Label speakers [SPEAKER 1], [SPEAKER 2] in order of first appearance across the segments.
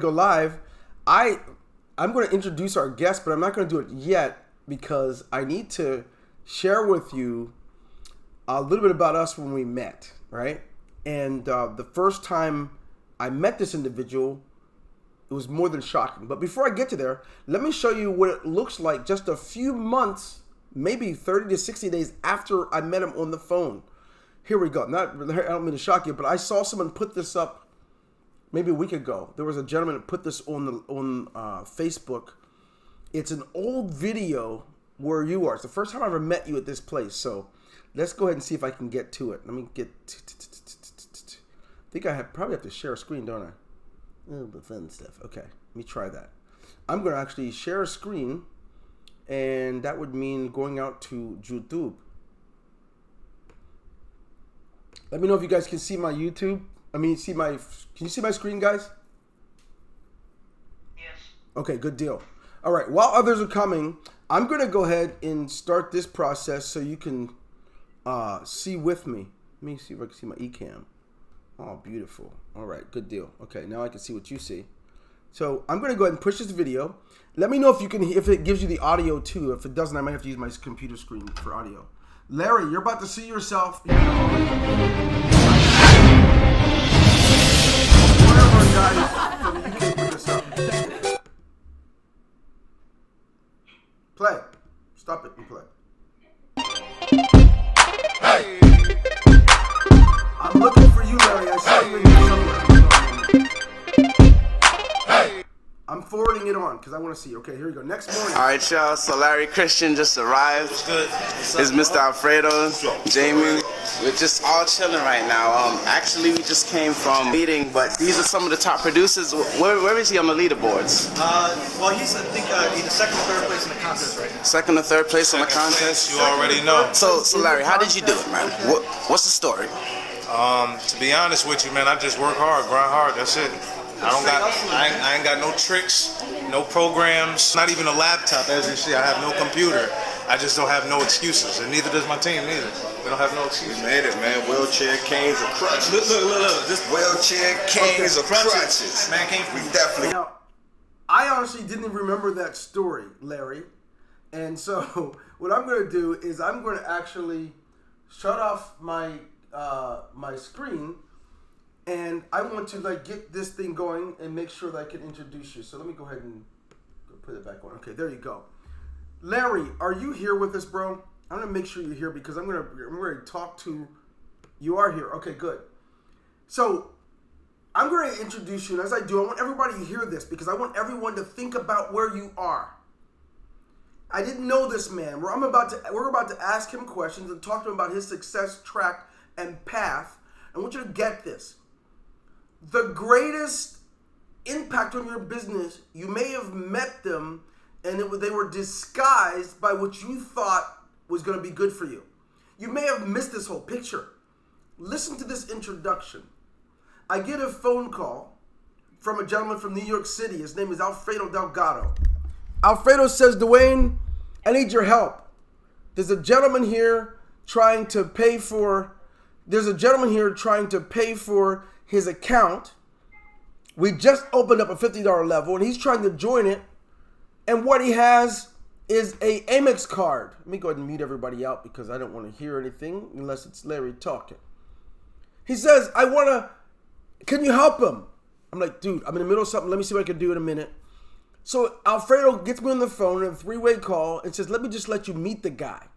[SPEAKER 1] Go live. I'm going to introduce our guest, but I'm not going to do it yet because I need to share with you a little bit about us when we met, right? And the first time I met this individual, it was more than shocking. But before I get to there, let me show you what it looks like just a few months, maybe 30 to 60 days after I met him on the phone. Here we go. I don't mean to shock you, but I saw someone put this up maybe a week ago. There was a gentleman that put this on Facebook. It's an old video where you are. It's the first time I ever met you at this place. So let's go ahead and see if I can get to it. Let me get. I think I probably have to share a screen, don't I? Oh, the fun stuff. Okay, let me try that. I'm going to actually share a screen, and that would mean going out to YouTube. Let me know if you guys can see my YouTube. Can you see my screen, guys?
[SPEAKER 2] Yes.
[SPEAKER 1] Okay, good deal. All right, while others are coming, I'm going to go ahead and start this process so you can see with me. Let me see if I can see my eCam. Oh, beautiful. All right, good deal. Okay, now I can see what you see. So I'm going to go ahead and push this video. Let me know if it gives you the audio too. If it doesn't, I might have to use my computer screen for audio. Larry, you're about to see yourself. Play. Stop it and play. Hey. I'm looking for you, Larry. I saw you in here somewhere. Hey. I'm forwarding it on because I want to see. Okay, here we go. Next morning.
[SPEAKER 3] All right, y'all. So Larry Christian just arrived.
[SPEAKER 4] What's good?
[SPEAKER 3] It's Mr. Alfredo, Jamie. We're just all chilling right now. Actually, we just came from a meeting, but these are some of the top producers. Where is he on the leaderboards?
[SPEAKER 4] Well, he's, I think, either second or third place in the contest right now.
[SPEAKER 3] Second or third place in the contest?
[SPEAKER 4] You already know.
[SPEAKER 3] So Larry, how did you do it, man? What's the story?
[SPEAKER 4] To be honest with you, man, I just work hard, grind hard. That's it. I ain't got no tricks, no programs, not even a laptop. As you see, I have no computer. I just don't have no excuses, and neither does my team either. We don't have no excuses.
[SPEAKER 5] We made it, man. Wheelchair canes or crutches.
[SPEAKER 4] Look. This
[SPEAKER 5] Wheelchair canes or crutches.
[SPEAKER 4] Man came from
[SPEAKER 5] definitely.
[SPEAKER 1] Now, I honestly didn't remember that story, Larry. And so what I'm going to do is I'm going to actually shut off my my screen, and I want to get this thing going and make sure that I can introduce you. So let me go ahead and put it back on. Okay, there you go. Larry, are you here with us, bro? I'm gonna make sure you're here because I'm gonna talk to. You are here. Okay, good. So I'm going to introduce you, and as I do, I want everybody to hear this because I want everyone to think about where you are. I didn't know this man. We're about to ask him questions and talk to him about his success track and path. I want you to get this. The greatest impact on your business, you may have met them and they were disguised by what you thought was going to be good for you. You may have missed this whole picture. Listen to this introduction. I get a phone call from a gentleman from New York City. His name is Alfredo Delgado. Alfredo says, Dwayne, I need your help. There's a gentleman here trying to pay for his account. We just opened up a $50 level, and he's trying to join it. And what he has is a Amex card. Let me go ahead and mute everybody out because I don't want to hear anything unless it's Larry talking. He says, can you help him? I'm like, dude, I'm in the middle of something. Let me see what I can do in a minute. So Alfredo gets me on the phone in a three-way call and says, let me just let you meet the guy.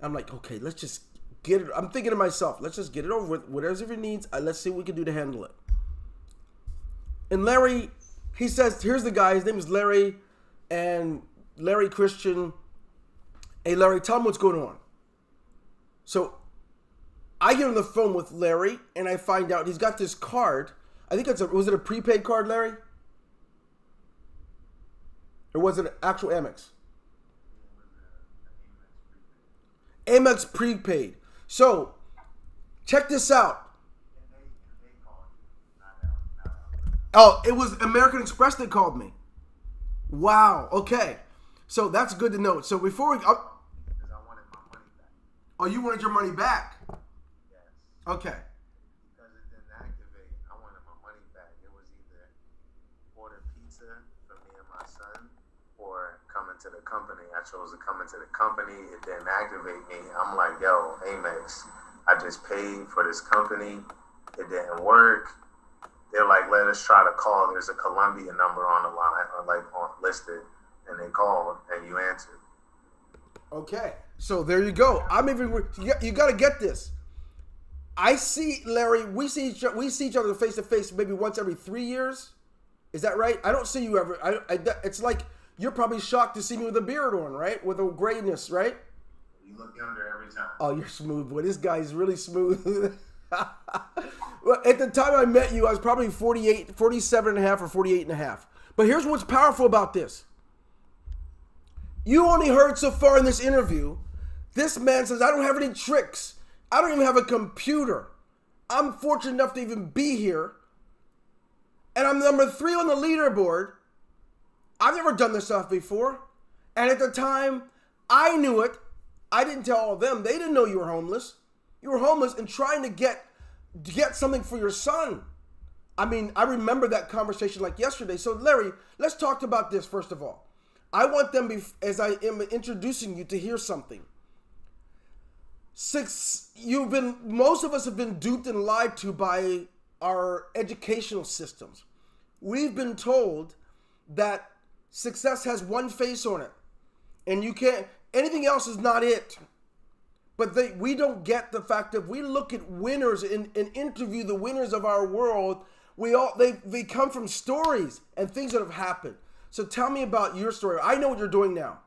[SPEAKER 1] I'm like, okay, let's just get it. I'm thinking to myself, let's just get it over with. Whatever he needs, let's see what we can do to handle it. And Larry, he says, here's the guy. His name is Larry, and Larry Christian. Hey, Larry, tell him what's going on. So I get on the phone with Larry, and I find out he's got this card. I think was it a prepaid card, Larry? Or was it an actual Amex? Amex prepaid. So, check this out. Oh, it was American Express that called me. Wow, okay. So, that's good to know. So, before we...
[SPEAKER 5] Because I wanted my money back.
[SPEAKER 1] Oh, you wanted your money back?
[SPEAKER 5] Yes.
[SPEAKER 1] Okay.
[SPEAKER 5] Because it didn't activate. I wanted my money back. It was either pizza for me and my son, or coming to the company. I chose to come into the company. It didn't activate me. I'm like, yo, Amex, I just paid for this company. It didn't work. They're like, let us try to call. There's a Columbia number on the line, or like listed, and they called, and you answered.
[SPEAKER 1] Okay, so there you go. I'm even. You got to get this. I see Larry. We see each other face to face maybe once every 3 years. Is that right? I don't see you ever. It's like you're probably shocked to see me with a beard on, right? With a grayness, right?
[SPEAKER 5] You look younger every time.
[SPEAKER 1] Oh, you're smooth, boy. This guy is really smooth. Well, at the time I met you, I was probably 48, 47 and a half or 48 and a half. But here's what's powerful about this. You only heard so far in this interview, this man says, I don't have any tricks. I don't even have a computer. I'm fortunate enough to even be here. And I'm number 3 on the leaderboard. I've never done this stuff before. And at the time, I knew it. I didn't tell all of them. They didn't know you were homeless. You were homeless and trying to get something for your son. I mean, I remember that conversation like yesterday. So, Larry, let's talk about this first of all. I want them, as I am introducing you, to hear something. Most of us have been duped and lied to by our educational systems. We've been told that success has one face on it, and you can't. Anything else is not it. But we don't get the fact that we look at winners and interview the winners of our world. They come from stories and things that have happened. So tell me about your story. I know what you're doing now,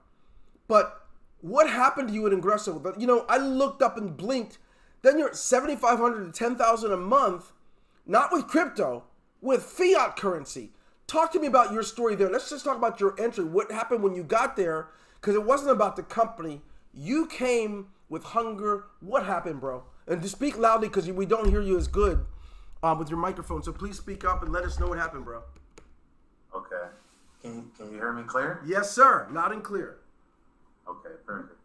[SPEAKER 1] but what happened to you at Ingreso? You know, I looked up and blinked. Then you're at $7,500 to $10,000 a month, not with crypto, with fiat currency. Talk to me about your story there. Let's just talk about your entry. What happened when you got there? Because it wasn't about the company. You came with hunger. What happened, bro? And to speak loudly because we don't hear you as good with your microphone. So please speak up and let us know what happened, bro.
[SPEAKER 5] Okay. Can you hear me clear?
[SPEAKER 1] Yes, sir. Loud and clear.
[SPEAKER 5] Okay, perfect.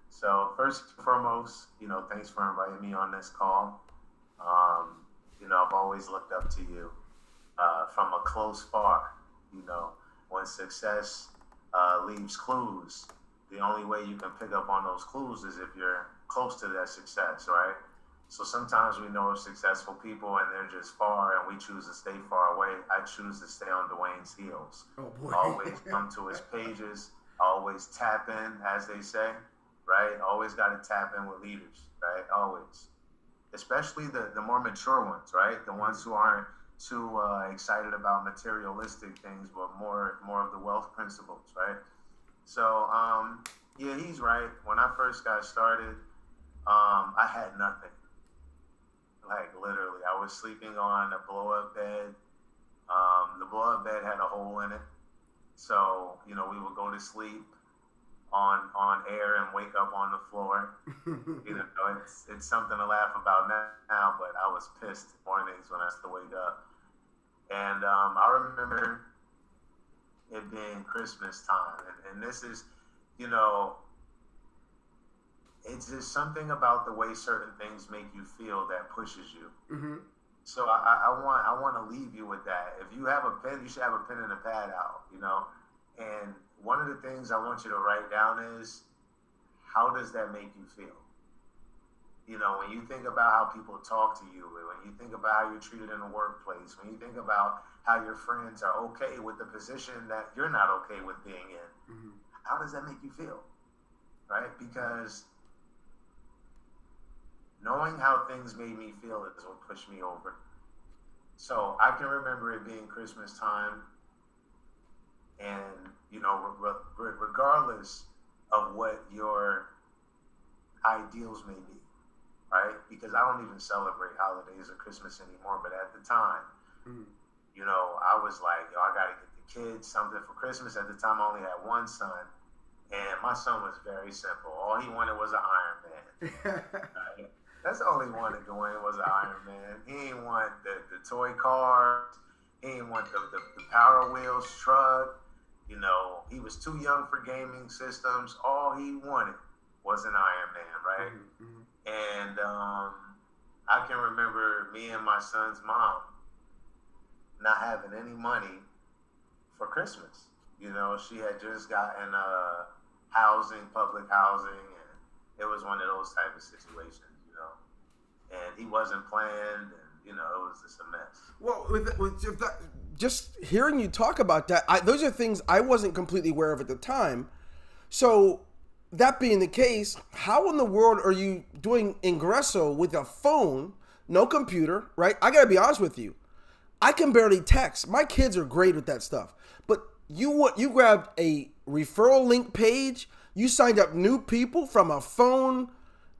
[SPEAKER 5] So first and foremost, thanks for inviting me on this call. I've always looked up to you from a close far. When success leaves clues, the only way you can pick up on those clues is if you're close to that success, right? So sometimes we know of successful people and they're just far and we choose to stay far away. I choose to stay on Dwayne's heels.
[SPEAKER 1] Oh, boy.
[SPEAKER 5] Always come to his pages, always tap in, as they say, right? Always got to tap in with leaders, right? Always. Especially the more mature ones, right? The ones who aren't too excited about materialistic things, but more of the wealth principles, right? So, yeah, he's right. When I first got started, I had nothing. Like, literally, I was sleeping on a blow-up bed. The blow-up bed had a hole in it. So, we would go to sleep on air and wake up on the floor. It's something to laugh about now, but I was pissed mornings when I used to wake up. And I remember it being Christmas time. And this is, it's just something about the way certain things make you feel that pushes you. Mm-hmm. So I want to leave you with that. If you have a pen, you should have a pen and a pad out, And one of the things I want you to write down is, how does that make you feel? When you think about how people talk to you, when you think about how you're treated in the workplace, when you think about how your friends are okay with the position that you're not okay with being in, mm-hmm. How does that make you feel? Right? Because knowing how things made me feel is what pushed me over. So I can remember it being Christmas time, and regardless of what your ideals may be, right? Because I don't even celebrate holidays or Christmas anymore, but at the time, I was like, I gotta get the kids something for Christmas. At the time, I only had one son, and my son was very simple. All he wanted was an Iron Man. Right? That's the only one that Dwayne was an Iron Man. He didn't want the toy cars. He didn't want the Power Wheels truck. He was too young for gaming systems. All he wanted was an Iron Man, right? Mm-hmm. And I can remember me and my son's mom not having any money for Christmas. You know, she had just gotten housing, public housing, and it was one of those type of situations, you know. And he wasn't planned, and you know, it was just a mess.
[SPEAKER 1] Well, with that, just hearing you talk about that, those are things I wasn't completely aware of at the time. So, that being the case, how in the world are you doing Ingreso with a phone, no computer, right? I gotta be honest with you. I can barely text. My kids are great with that stuff. But you grabbed a referral link page, you signed up new people from a phone,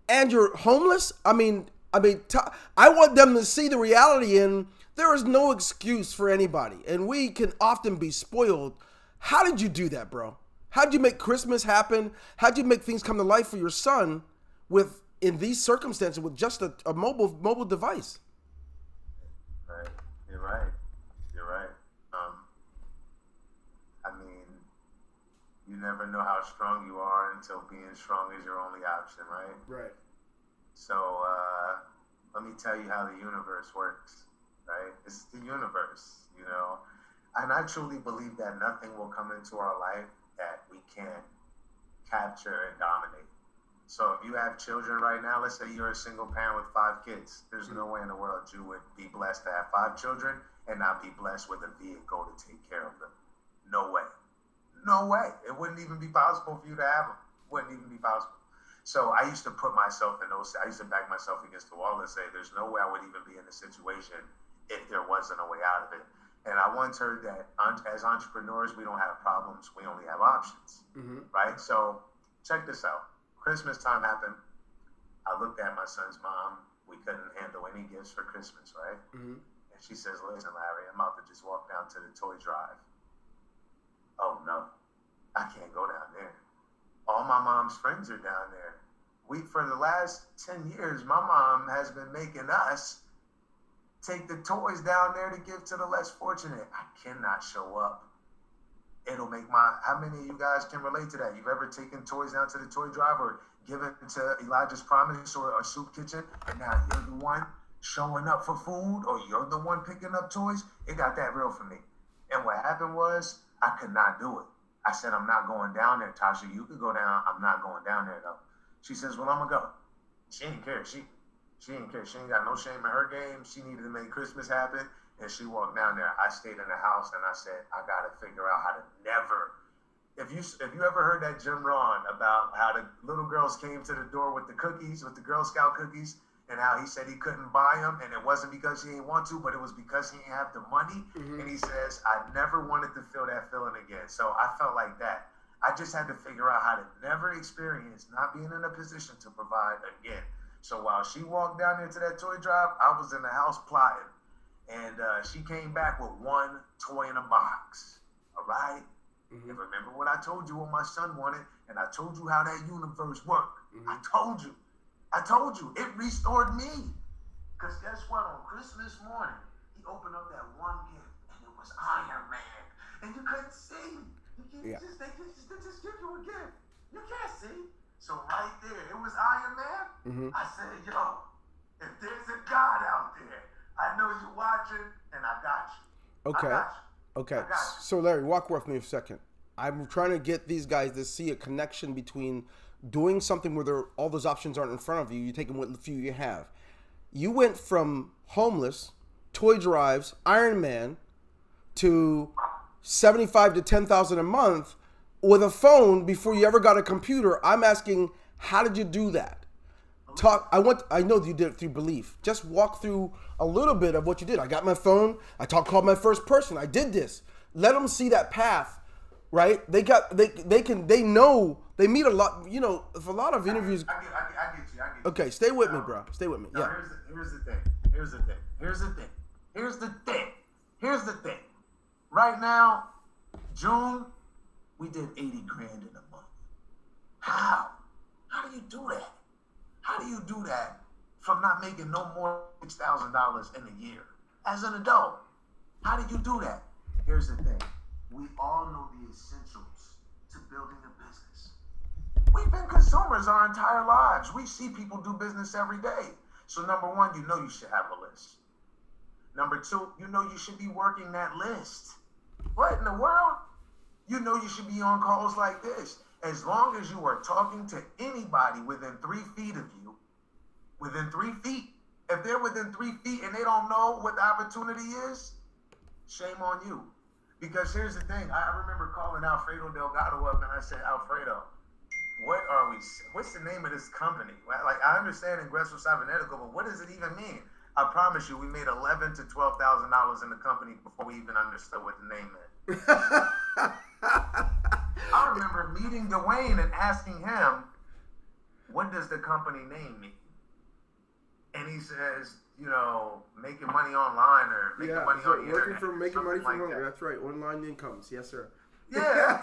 [SPEAKER 1] and you're homeless? I want them to see the reality in there is no excuse for anybody. And we can often be spoiled. How did you do that, bro? How'd you make Christmas happen? How'd you make things come to life for your son in these circumstances with just a mobile device?
[SPEAKER 5] Right. You're right. You're right. I mean, you never know how strong you are until being strong is your only option, right?
[SPEAKER 1] Right.
[SPEAKER 5] So let me tell you how the universe works, right? It's the universe, you know. And I truly believe that nothing will come into our life that we can't capture and dominate. So if you have children right now, let's say you're a single parent with 5 kids, there's no way in the world you would be blessed to have 5 children and not be blessed with a vehicle to take care of them. No way. No way. It wouldn't even be possible for you to have them. Wouldn't even be possible. So I used to put myself in those, I used to back myself against the wall and say, there's no way I would even be in this situation if there wasn't a way out of it. And I once heard that as entrepreneurs, we don't have problems, we only have options, right? So check this out. Christmas time happened. I looked at my son's mom. We couldn't handle any gifts for Christmas, right? And she says, listen, Larry, I'm about to just walk down to the toy drive. Oh, no, I can't go down there. All my mom's friends are down there. For the last 10 years, my mom has been making us take the toys down there to give to the less fortunate. I cannot show up. It'll make how many of you guys can relate to that? You've ever taken toys down to the toy drive or given to Elijah's Promise or a soup kitchen, and now you're the one showing up for food or you're the one picking up toys? It got that real for me. And what happened was I could not do it. I said, I'm not going down there, Tasha. You could go down. I'm not going down there, though. She says, well, I'm going to go. She didn't care. She didn't care. She ain't got no shame in her game. She needed to make Christmas happen, and she walked down there. I stayed in the house, and I said, I got to figure out how to never. If you ever heard that Jim Rohn about how the little girls came to the door with the cookies, with the Girl Scout cookies, and how he said he couldn't buy them, and it wasn't because he didn't want to, but it was because he didn't have the money. And he says, I never wanted to feel that feeling again. So I felt like that. I just had to figure out how to never experience not being in a position to provide again. So while she walked down there to that toy drive, I was in the house plotting. And she came back with one toy in a box. All right? And remember what I told you what my son wanted, and I told you how that universe worked. I told you. It restored me. Because guess what? On Christmas morning, he opened up that one gift, and it was Iron Man. And you couldn't see. They just give you a gift. You can't see. So right there, it was Iron Man. I said, yo, if there's a God out there, I know you're watching, and I got you.
[SPEAKER 1] Okay.
[SPEAKER 5] I got you.
[SPEAKER 1] Okay. So Larry, walk with me a second. I'm trying to get these guys to see a connection between doing something where all those options aren't in front of you. You take them what few you have. You went from homeless, toy drives, Iron Man, to $75,000 to $10,000 a month with a phone before you ever got a computer. I'm asking, how did you do that? I know you did it through belief. Just walk through a little bit of what you did. I got my phone. Called my first person. I did this. Let them see that path, right? They know. They meet a lot. You know, if a lot of interviews.
[SPEAKER 5] I get you.
[SPEAKER 1] Okay, stay with me, bro. Stay with me.
[SPEAKER 5] No,
[SPEAKER 1] Yeah.
[SPEAKER 5] Here's the thing. Right now, June, we did 80 grand in a month. How? How do you do that? How do you do that from not making no more than $6,000 in a year as an adult? How do you do that? Here's the thing. We all know the essentials to building a business. We've been consumers our entire lives. We see people do business every day. So number one, you know you should have a list. Number two, you know you should be working that list. What in the world? You know you should be on calls like this. As long as you are talking to anybody within 3 feet of you, within 3 feet, if they're within 3 feet and they don't know what the opportunity is, shame on you. Because here's the thing, I remember calling Alfredo Delgado up and I said, Alfredo, what's the name of this company? Like, I understand Ingreso Cybernetico, but what does it even mean? I promise you, we made $11,000 to $12,000 in the company before we even understood what the name meant. I remember meeting Dwayne and asking him, what does the company name mean? And he says, making money online or making money on the internet.
[SPEAKER 1] Making money from home. That's right. Online incomes. Yes, sir.
[SPEAKER 5] Yeah,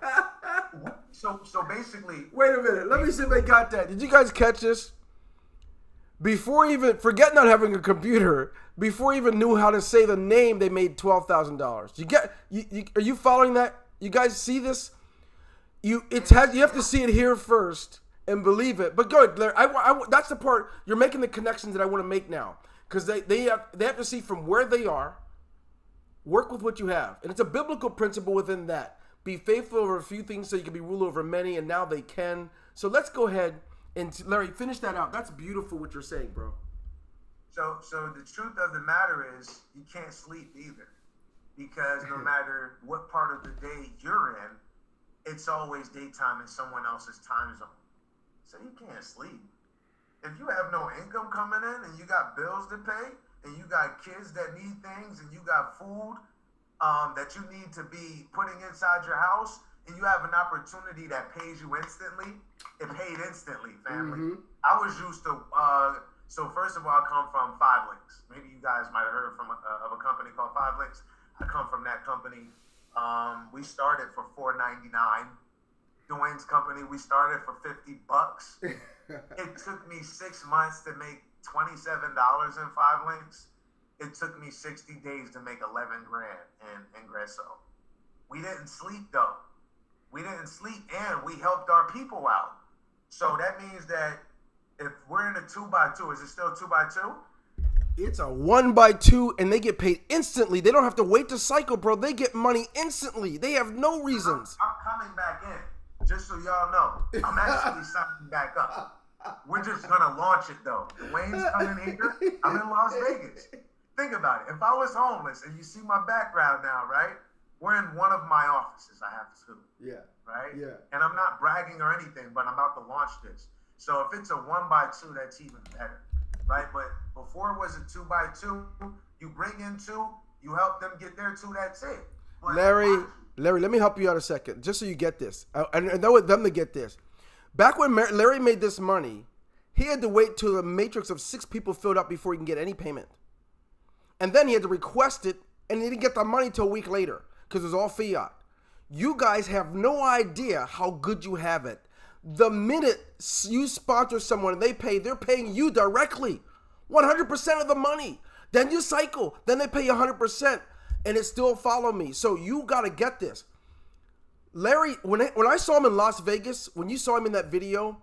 [SPEAKER 5] that's it. So basically.
[SPEAKER 1] Wait a minute. Let me see if they got that. Did you guys catch this? Before even, forget not having a computer, before even knew how to say the name, they made $12,000. Are you following that? You guys see this? You have to see it here first and believe it. But good, Larry. That's the part you're making, the connections that I want to make now, because they have to see from where they are. Work with what you have, and it's a biblical principle within that. Be faithful over a few things so you can be ruled over many, and now they can. So let's go ahead and Larry, finish that out. That's beautiful what you're saying, bro.
[SPEAKER 5] So the truth of the matter is you can't sleep either, because no matter what part of the day you're in, it's always daytime in someone else's time zone. So you can't sleep. If you have no income coming in and you got bills to pay and you got kids that need things and you got food that you need to be putting inside your house, and you have an opportunity that pays you instantly, it paid instantly, family. Mm-hmm. I was used to, so first of all, I come from 5 Links. Maybe you guys might have heard of a company called 5 Links. I come from that company. We started for $4.99. Dwayne's company, we started for $50. It took me 6 months to make $27 in 5 Links. It took me 60 days to make 11 grand in Ingreso. We didn't sleep though. We didn't sleep, and we helped our people out. So that means that if we're in a 2x2, is it still 2x2?
[SPEAKER 1] It's a 1x2, and they get paid instantly. They don't have to wait to cycle, bro. They get money instantly. They have no reasons.
[SPEAKER 5] I'm coming back in, just so y'all know. I'm actually signing back up. We're just gonna launch it though. Dwayne's coming here. I'm in Las Vegas. Think about it. If I was homeless, and you see my background now, right? We're in one of my offices. I have 2. Yeah. Right? Yeah. And I'm not bragging or anything, but I'm about to launch this. So if it's a 1x2, that's even better. Right? But before it was a 2x2, you bring in 2, you help them get their 2, that's it. But
[SPEAKER 1] Larry, let me help you out a second, just so you get this. And I want them to get this. Back when Larry made this money, he had to wait till the matrix of 6 people filled up before he can get any payment. And then he had to request it, and he didn't get the money till a week later, because it was all fiat. You guys have no idea how good you have it. The minute you sponsor someone and they're paying you directly 100% of the money. Then you cycle. Then they pay you 100%, and it still follow me. So you got to get this. Larry, when I saw him in Las Vegas, when you saw him in that video,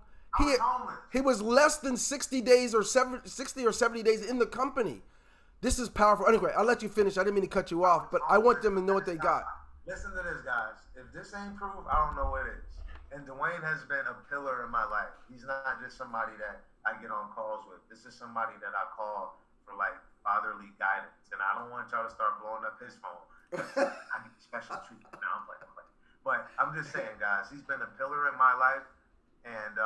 [SPEAKER 1] he was less than 60 days or 60 or 70 days in the company. This is powerful. Anyway, I'll let you finish. I didn't mean to cut you off, but I want them to know what they got.
[SPEAKER 5] Listen to this, guys. If this ain't proof, I don't know what is. And Dwayne has been a pillar in my life. He's not just somebody that I get on calls with. This is somebody that I call for like fatherly guidance. And I don't want y'all to start blowing up his phone. I need special treatment. Now I'm playing. But I'm just saying, guys, he's been a pillar in my life. And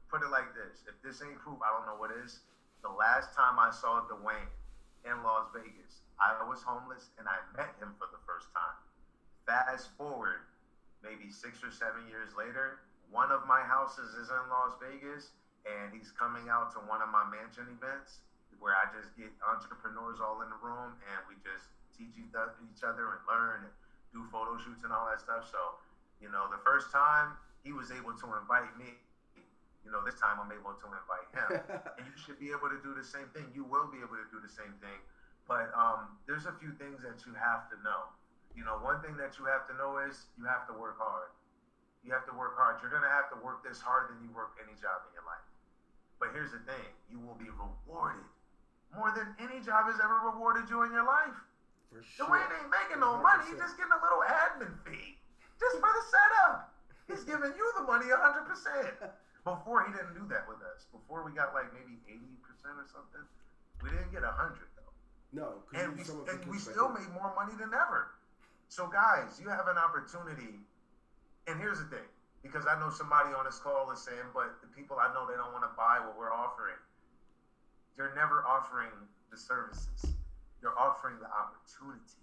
[SPEAKER 5] put it like this. If this ain't proof, I don't know what is. The last time I saw Dwayne in Las Vegas, I was homeless and I met him for the first time. Fast forward maybe 6 or 7 years later, one of my houses is in Las Vegas, and he's coming out to one of my mansion events where I just get entrepreneurs all in the room, and we just teach each other and learn and do photo shoots and all that stuff. So, the first time he was able to invite me, this time I'm able to invite him. And you should be able to do the same thing. You will be able to do the same thing. But there's a few things that you have to know. One thing that you have to know is you have to work hard. You have to work hard. You're going to have to work this hard than you work any job in your life. But here's the thing. You will be rewarded more than any job has ever rewarded you in your life. For sure. Dwayne ain't making no money. He's just getting a little admin fee. or something. We didn't get 100 though.
[SPEAKER 1] No,
[SPEAKER 5] And we still made more money than ever. So guys, you have an opportunity. And here's the thing, because I know somebody on this call is saying, but the people I know, they don't want to buy what we're offering. You're never offering the services. You're offering the opportunity.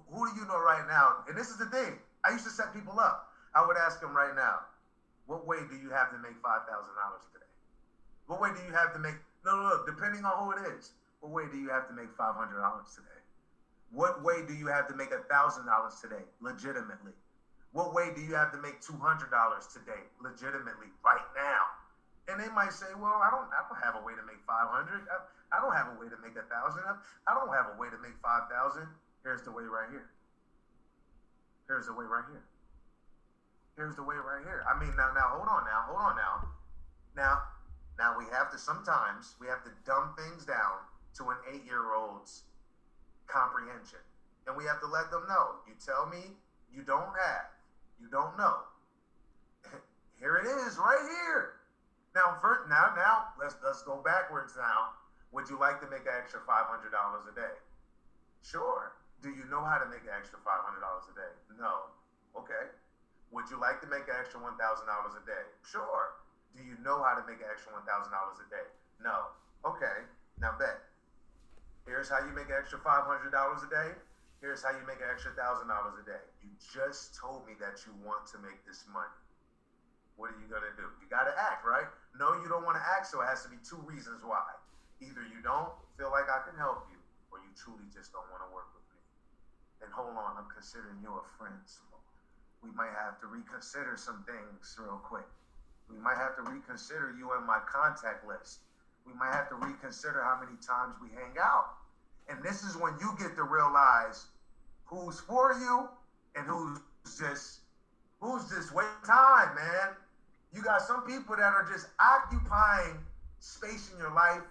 [SPEAKER 5] Who do you know right now? And this is the thing. I used to set people up. I would ask them right now, what way do you have to make $5,000 today? What way do you have to make, no, depending on who it is, what way do you have to make $500 today? What way do you have to make $1,000 today, legitimately? What way do you have to make $200 today, legitimately, right now? And they might say, well, I don't have a way to make 500. I don't have a way to make 1,000. I don't have a way to make 5,000. Here's the way right here. Here's the way right here. Here's the way right here. I mean, now, hold on now. Now we have to, sometimes we have to dumb things down to an 8-year-old's comprehension. And we have to let them know. You tell me you don't have, you don't know. Here it is, right here. Now, let's go backwards now. Would you like to make an extra $500 a day? Sure. Do you know how to make an extra $500 a day? No. Okay. Would you like to make an extra $1,000 a day? Sure. Do you know how to make an extra $1,000 a day? No. Okay. Now bet. Here's how you make an extra $500 a day. Here's how you make an extra $1,000 a day. You just told me that you want to make this money. What are you going to do? You got to act, right? No, you don't want to act, so it has to be 2 reasons why. Either you don't feel like I can help you, or you truly just don't want to work with me. And hold on, I'm considering you a friend, so we might have to reconsider some things real quick. We might have to reconsider you in my contact list. We might have to reconsider how many times we hang out. And this is when you get to realize who's for you and who's just wasting time, man. You got some people that are just occupying space in your life.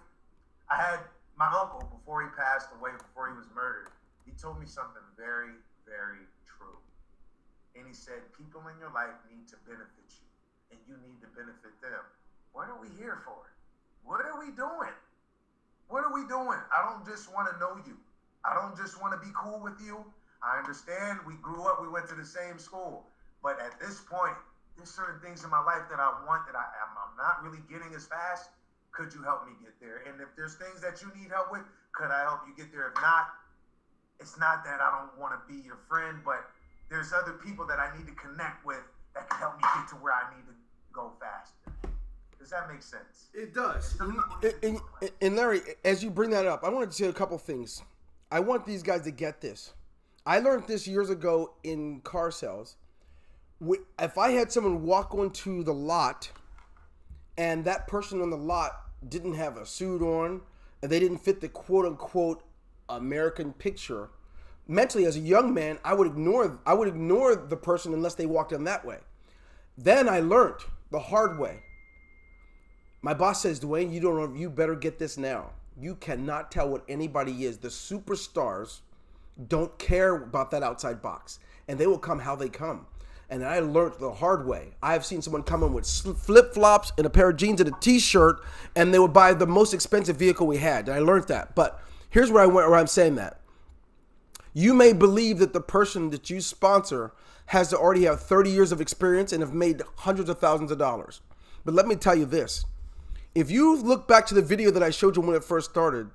[SPEAKER 5] I had my uncle, before he passed away, before he was murdered, he told me something very, very true. And he said, people in your life need to benefit you, and you need to benefit them. What are we here for? What are we doing? What are we doing? I don't just want to know you. I don't just want to be cool with you. I understand we grew up, we went to the same school. But at this point, there's certain things in my life that I want that I'm not really getting as fast. Could you help me get there? And if there's things that you need help with, could I help you get there? If not, it's not that I don't want to be your friend, but there's other people that I need to connect with that can help me get to where I need to go faster. Does that make sense?
[SPEAKER 1] It does. And Larry, as you bring that up, I wanted to say a couple things. I want these guys to get this. I learned this years ago in car sales. If I had someone walk onto the lot and that person on the lot didn't have a suit on and they didn't fit the quote unquote American picture, mentally as a young man, I would ignore the person unless they walked in that way. Then I learned the hard way. My boss says, Dwayne, you better get this now. You cannot tell what anybody is. The superstars don't care about that outside box, and they will come how they come. And I learned the hard way. I've seen someone come in with flip-flops and a pair of jeans and a t-shirt, and they would buy the most expensive vehicle we had. And I learned that. But here's where I'm saying that. You may believe that the person that you sponsor has to already have 30 years of experience and have made hundreds of thousands of dollars. But let me tell you this. If you look back to the video that I showed you when it first started,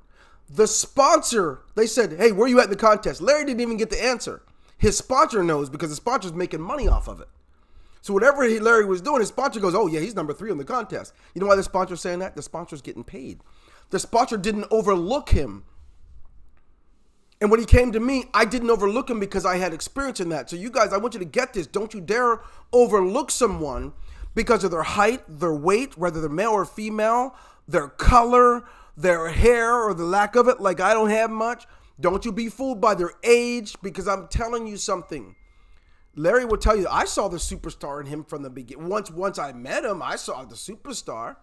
[SPEAKER 1] the sponsor, they said, hey, where are you at in the contest? Larry didn't even get the answer. His sponsor knows because the sponsor's making money off of it. So whatever Larry was doing, his sponsor goes, oh yeah, he's number 3 on the contest. You know why the sponsor's saying that? The sponsor's getting paid. The sponsor didn't overlook him. And when he came to me, I didn't overlook him because I had experience in that. So you guys, I want you to get this. Don't you dare overlook someone because of their height, their weight, whether they're male or female, their color, their hair, or the lack of it, like I don't have much. Don't you be fooled by their age, because I'm telling you something. Larry will tell you, I saw the superstar in him from the beginning. Once I met him, I saw the superstar.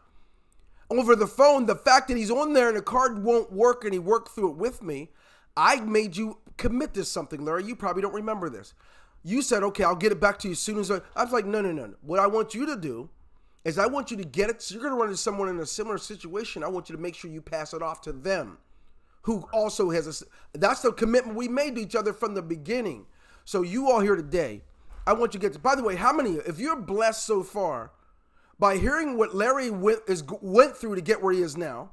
[SPEAKER 1] Over the phone, the fact that he's on there and the card won't work and he worked through it with me, I made you commit to something, Larry. You probably don't remember this. You said, okay, I'll get it back to you as soon as I was like, no. What I want you to do is I want you to get it. So you're going to run into someone in a similar situation. I want you to make sure you pass it off to them who also has that's the commitment we made to each other from the beginning. So you all here today, I want you to get to, by the way, how many, if you're blessed so far by hearing what Larry went through to get where he is now,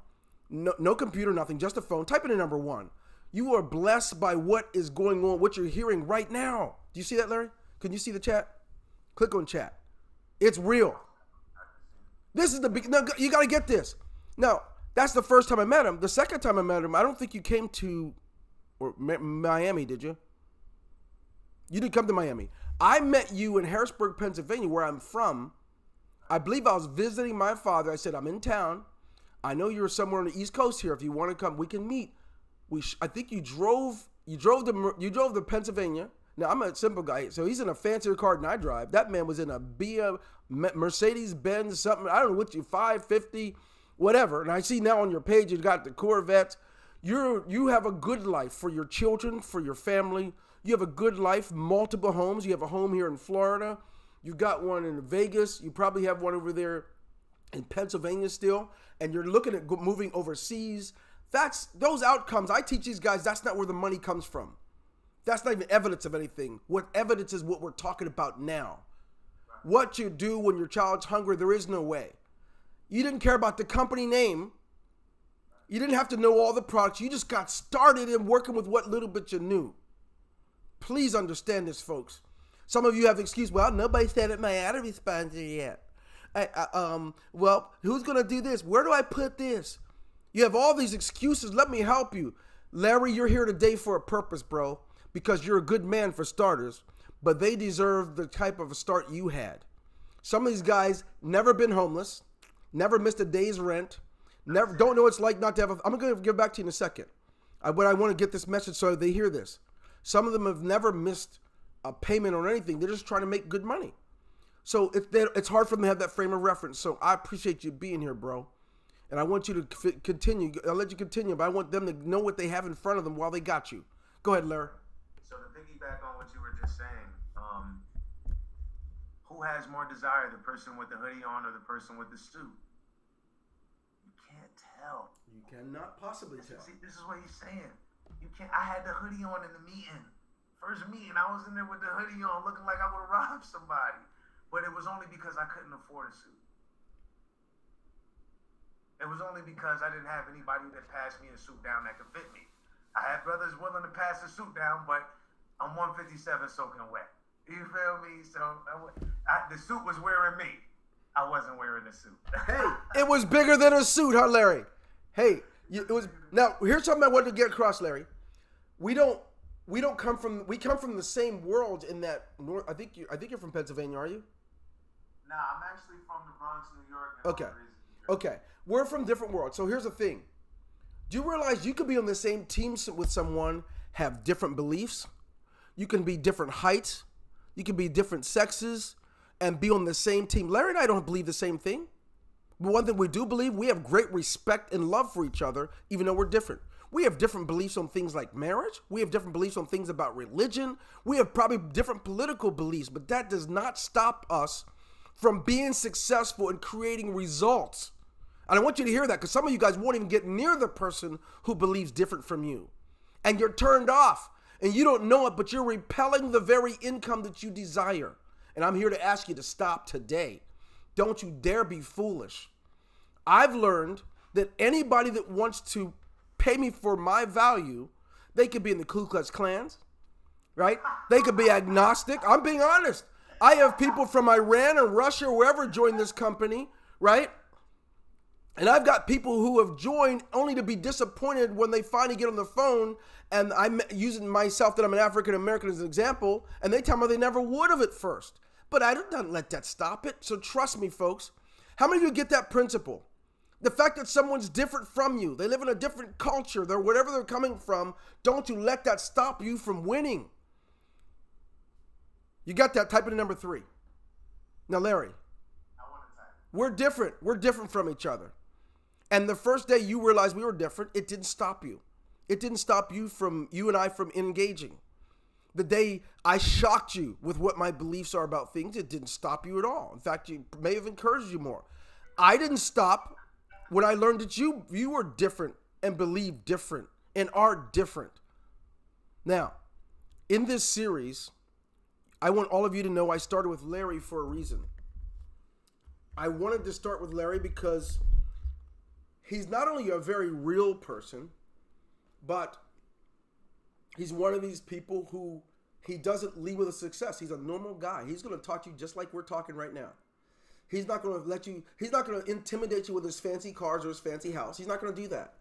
[SPEAKER 1] no computer, nothing, just a phone, type in a number 1. You are blessed by what is going on, what you're hearing right now. Do you see that, Larry? Can you see the chat? Click on chat. It's real. This is the big, no, you got to get this. Now, that's the first time I met him. The second time I met him, I don't think you came to Miami, did you? You didn't come to Miami. I met you in Harrisburg, Pennsylvania, where I'm from. I believe I was visiting my father. I said, I'm in town. I know you're somewhere on the East Coast here. If you want to come, we can meet. I think you drove to Pennsylvania. Now, I'm a simple guy, so he's in a fancier car than I drive. That man was in a Mercedes-Benz, something, I don't know what 550, whatever. And I see now on your page, you got the Corvettes. You have a good life for your children, for your family. You have a good life, multiple homes. You have a home here in Florida. You got one in Vegas. You probably have one over there in Pennsylvania still. And you're looking at moving overseas. Those outcomes. I teach these guys that's not where the money comes from. That's not even evidence of anything. What evidence is what we're talking about now. What you do when your child's hungry, there is no way. You didn't care about the company name. You didn't have to know all the products. You just got started in working with what little bit you knew. Please understand this, folks. Some of you have the excuse, well, nobody said it, my autoresponder yet. Well, who's going to do this? Where do I put this? You have all these excuses. Let me help you. Larry, you're here today for a purpose, bro, because you're a good man for starters, but they deserve the type of a start you had. Some of these guys never been homeless, never missed a day's rent, never don't know what it's like not to have I'm going to give back to you in a second. But I want to get this message so they hear this. Some of them have never missed a payment or anything. They're just trying to make good money. So it's hard for them to have that frame of reference. So I appreciate you being here, bro. And I want you to continue. I'll let you continue, but I want them to know what they have in front of them while they got you. Go ahead, Larry.
[SPEAKER 5] So to piggyback on what you were just saying, who has more desire, the person with the hoodie on or the person with the suit? You can't tell.
[SPEAKER 1] You cannot possibly tell.
[SPEAKER 5] See, this is what he's saying. You can't. I had the hoodie on in the meeting. First meeting, I was in there with the hoodie on, looking like I would have robbed somebody. But it was only because I couldn't afford a suit. It was only because I didn't have anybody that passed me a suit down that could fit me. I had brothers willing to pass the suit down, but I'm 157 soaking wet. You feel me? So the suit was wearing me. I wasn't wearing the suit.
[SPEAKER 1] Hey, it was bigger than a suit, huh, Larry? Hey, it was. Now here's something I want to get across, Larry. We come from the same world in that north. I think you're from Pennsylvania, are you?
[SPEAKER 5] Nah, I'm actually from the Bronx, New York. And
[SPEAKER 1] Okay. We're from different worlds. So here's the thing. Do you realize you could be on the same team with someone, have different beliefs? You can be different heights. You can be different sexes and be on the same team. Larry and I don't believe the same thing. But one thing we do believe, we have great respect and love for each other, even though we're different. We have different beliefs on things like marriage. We have different beliefs on things about religion. We have probably different political beliefs, but that does not stop us from being successful and creating results. And I want you to hear that because some of you guys won't even get near the person who believes different from you. And you're turned off and you don't know it, but you're repelling the very income that you desire. And I'm here to ask you to stop today. Don't you dare be foolish. I've learned that anybody that wants to pay me for my value, they could be in the Ku Klux Klans, right? They could be agnostic. I'm being honest. I have people from Iran or Russia, wherever, join this company, right? And I've got people who have joined only to be disappointed when they finally get on the phone, and I'm using myself that I'm an African American as an example, and they tell me they never would have at first. But I don't let that stop it. So trust me, folks. How many of you get that principle? The fact that someone's different from you, they live in a different culture, they're whatever they're coming from, don't you let that stop you from winning. You got that? Type in number 3. Now, Larry, we're different. We're different from each other. And the first day you realized we were different, it didn't stop you. It didn't stop you and I from engaging. The day I shocked you with what my beliefs are about things, it didn't stop you at all. In fact, it may have encouraged you more. I didn't stop when I learned that you were different and believe different and are different. Now, in this series, I want all of you to know I started with Larry for a reason. I wanted to start with Larry because he's not only a very real person, but he's one of these people who he doesn't lead with a success. He's a normal guy. He's going to talk to you just like we're talking right now. He's not going to he's not going to intimidate you with his fancy cars or his fancy house. He's not going to do that.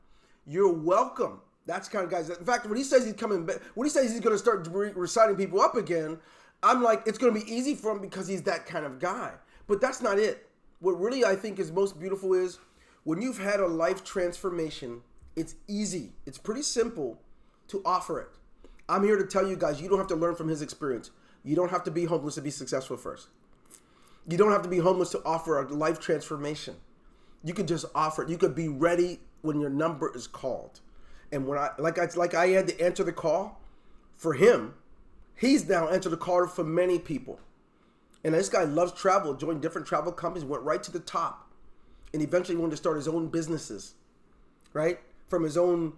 [SPEAKER 1] You're welcome. That's the kind of guys. In fact, when he says he's coming back, when he says he's going to start reciting people up again, I'm like, it's going to be easy for him because he's that kind of guy. But that's not it. What really I think is most beautiful is when you've had a life transformation, it's easy. It's pretty simple to offer it. I'm here to tell you guys, you don't have to learn from his experience. You don't have to be homeless to be successful first. You don't have to be homeless to offer a life transformation. You could just offer it. You could be ready when your number is called. And when I had to answer the call for him, he's now answered the call for many people. And this guy loves travel, joined different travel companies, went right to the top, and eventually wanted to start his own businesses, right? From his own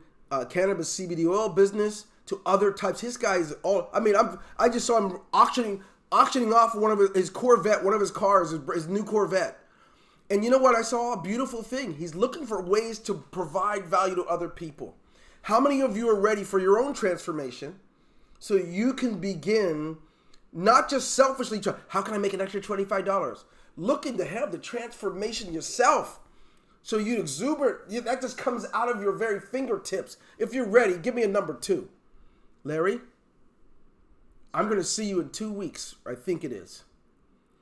[SPEAKER 1] cannabis CBD oil business to other types. His guy is all. I mean, I just saw him auctioning off one of his Corvette, one of his cars, his new Corvette. And you know what? I saw a beautiful thing. He's looking for ways to provide value to other people. How many of you are ready for your own transformation so you can begin not just selfishly trying, how can I make an extra $25? Looking to have the transformation yourself. So you exuberant, that just comes out of your very fingertips. If you're ready, give me a number 2. Larry, I'm going to see you in 2 weeks. I think it is.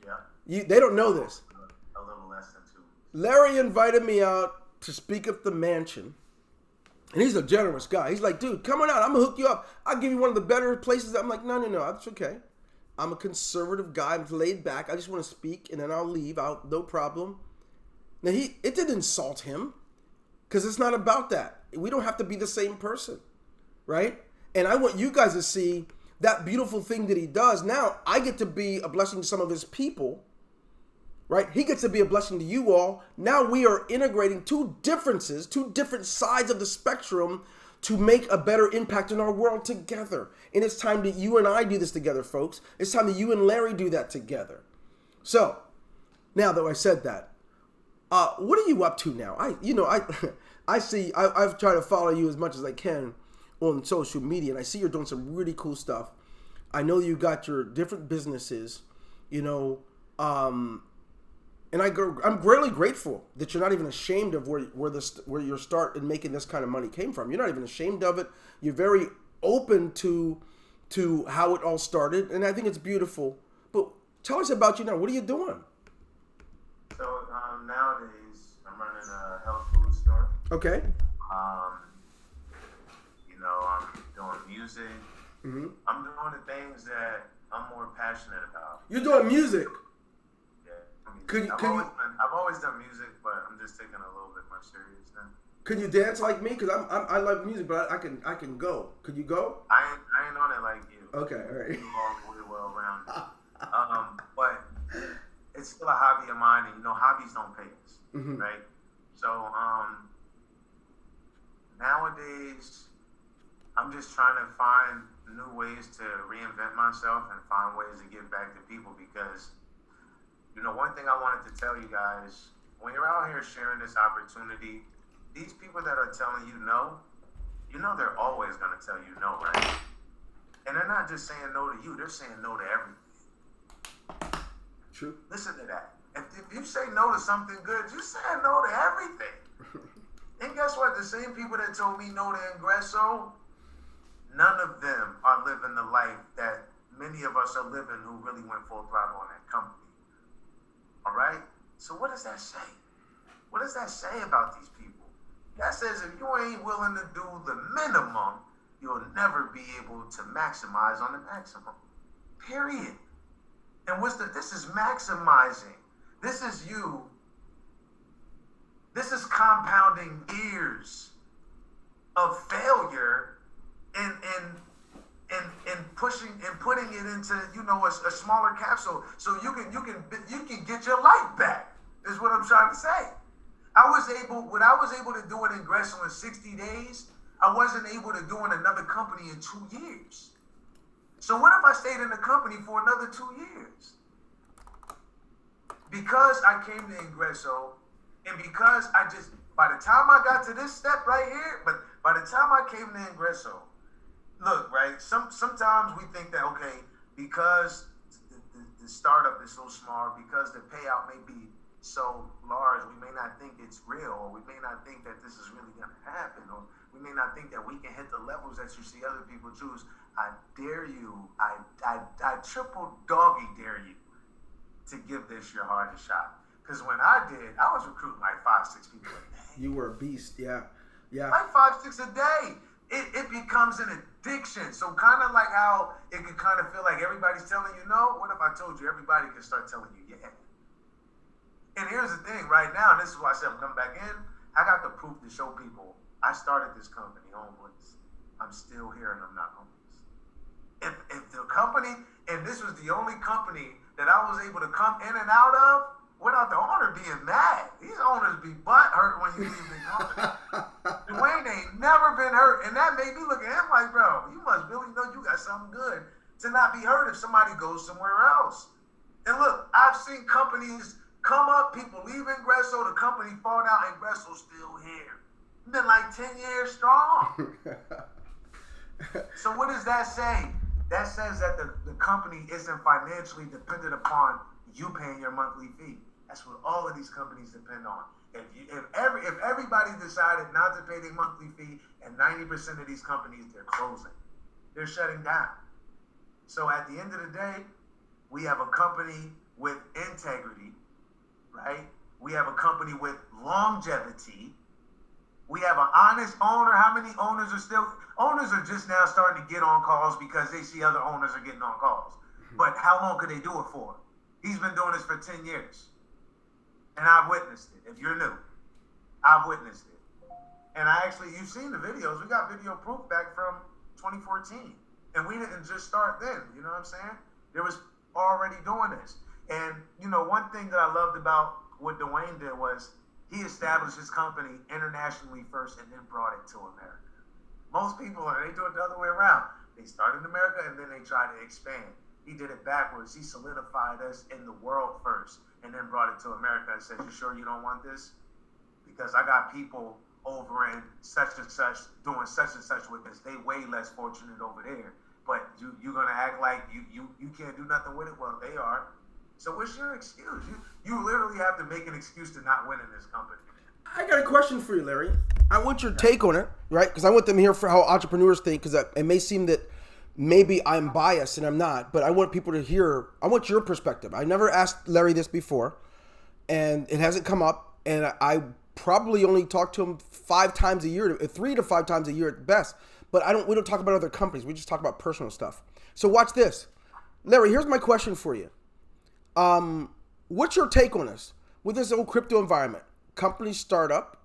[SPEAKER 5] Yeah.
[SPEAKER 1] They don't know this.
[SPEAKER 5] A little less than 2 weeks.
[SPEAKER 1] Larry invited me out to speak at the mansion. And he's a generous guy. He's like, dude, come on out. I'm going to hook you up. I'll give you one of the better places. I'm like, no, that's okay. I'm a conservative guy. I'm laid back. I just want to speak, and then I'll leave. No problem. Now, it didn't insult him because it's not about that. We don't have to be the same person, right? And I want you guys to see that beautiful thing that he does. Now, I get to be a blessing to some of his people, right? He gets to be a blessing to you all. Now we are integrating two different sides of the spectrum to make a better impact in our world together. And it's time that you and I do this together, folks. It's time that you and Larry do that together. So, now that I said that, what are you up to now? I've tried to follow you as much as I can on social media, and I see you're doing some really cool stuff. I know you got your different businesses, and I'm really grateful that you're not even ashamed of where your start in making this kind of money came from. You're not even ashamed of it. You're very open to how it all started, and I think it's beautiful. But tell us about you now. What are you doing?
[SPEAKER 5] So nowadays, I'm running a health food store.
[SPEAKER 1] Okay.
[SPEAKER 5] I'm doing music. Mm-hmm. I'm doing the things that I'm more passionate about.
[SPEAKER 1] You're doing music?
[SPEAKER 5] Yeah. I've always done music, but I'm just taking a little bit more serious now.
[SPEAKER 1] Could you dance like me? Because I love music, but I can go. Could you go?
[SPEAKER 5] I ain't on it like you.
[SPEAKER 1] Okay, all right.
[SPEAKER 5] You all really well rounded. But it's still a hobby of mine, and hobbies don't pay us, mm-hmm. right? So nowadays, I'm just trying to find new ways to reinvent myself and find ways to give back to people because, one thing I wanted to tell you guys, when you're out here sharing this opportunity, these people that are telling you no, they're always going to tell you no, right? And they're not just saying no to you, they're saying no to everything.
[SPEAKER 1] True.
[SPEAKER 5] Listen to that. If you say no to something good, you're saying no to everything. And guess what? The same people that told me no to Ingreso, none of them are living the life that many of us are living who really went full throttle on that company. All right? So what does that say? What does that say about these people? That says if you ain't willing to do the minimum, you'll never be able to maximize on the maximum. Period. And this is maximizing. This is you. This is compounding years of failure in and pushing and putting it into a smaller capsule so you can get your life back is what I'm trying to say. I was able to do it in Ingreso in 60 days. I wasn't able to do in another company in 2 years. So what if I stayed in the company for another 2 years? Because I came to Ingreso, and because by the time I got to this step right here, but by the time I came to Ingreso, look, right, sometimes we think that, okay, because the startup is so small, because the payout may be so large, we may not think it's real, or we may not think that this is really going to happen, or we may not think that we can hit the levels that you see other people choose. I dare you, I triple doggy dare you to give this your hardest shot. Because when I did, I was recruiting like 5-6 people a day.
[SPEAKER 1] You were a beast, yeah.
[SPEAKER 5] Like 5-6 a day. It becomes an addiction. So kind of like how it could kind of feel like everybody's telling you no. What if I told you everybody can start telling you yeah? And here's the thing, right now, and this is why I said I'm coming back in, I got the proof to show people I started this company homeless. I'm still here and I'm not homeless. If the company, and this was the only company that I was able to come in and out of without the owner being mad. These owners be butt hurt when you leave the company. Dwayne ain't never been hurt. And that made me look at him like, bro, you must really know you got something good to not be hurt if somebody goes somewhere else. And look, I've seen companies come up, people leave Ingreso, the company fall down, Ingreso's still here. Been like 10 years strong. So what does that say? That says that the company isn't financially dependent upon you paying your monthly fee. That's what all of these companies depend on. If everybody decided not to pay their monthly fee, and 90% of these companies, they're closing. They're shutting down. So at the end of the day, we have a company with integrity, right? We have a company with longevity. We have an honest owner. How many owners are just now starting to get on calls because they see other owners are getting on calls. But how long could they do it for? He's been doing this for 10 years. And I've witnessed it. If you're new, I've witnessed it. And you've seen the videos. We got video proof back from 2014. And we didn't just start then. You know what I'm saying? There was already doing this. And, one thing that I loved about what Dwayne did was he established his company internationally first and then brought it to America. Most people, they do it the other way around. They start in America and then they try to expand. He did it backwards. He solidified us in the world first and then brought it to America and said, you sure you don't want this? Because I got people over in such and such doing such and such with this. They way less fortunate over there. But you're going to act like you can't do nothing with it? Well, they are. So what's your excuse? You literally have to make an excuse to not win in this company.
[SPEAKER 1] I got a question for you, Larry. I want your take on it, right? Because I want them to hear for how entrepreneurs think, because it may seem that maybe I'm biased and I'm not, but I want people to hear, I want your perspective. I never asked Larry this before, and it hasn't come up, and I probably only talk to him 5 times a year, 3 to 5 times a year at best, but we don't talk about other companies. We just talk about personal stuff. So watch this. Larry, here's my question for you. What's your take on this? With this whole crypto environment, companies start up,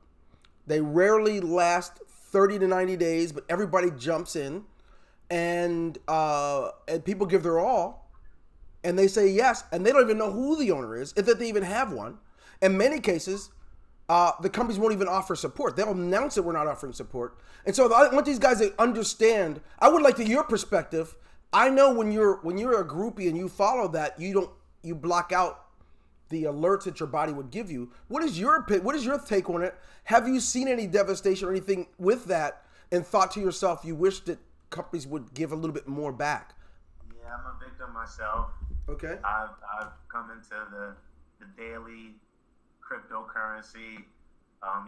[SPEAKER 1] they rarely last 30 to 90 days, but everybody jumps in, and people give their all, and they say yes, and they don't even know who the owner is, if they even have one. In many cases, the companies won't even offer support. They'll announce that we're not offering support. And so I want these guys to understand. I would like to hear your perspective. I know when you're a groupie and you follow that, you block out the alerts that your body would give you. What is your take on it? Have you seen any devastation or anything with that, and thought to yourself, you wish that companies would give a little bit more back?
[SPEAKER 5] Yeah, I'm a victim myself.
[SPEAKER 1] Okay.
[SPEAKER 5] I've come into the daily cryptocurrency.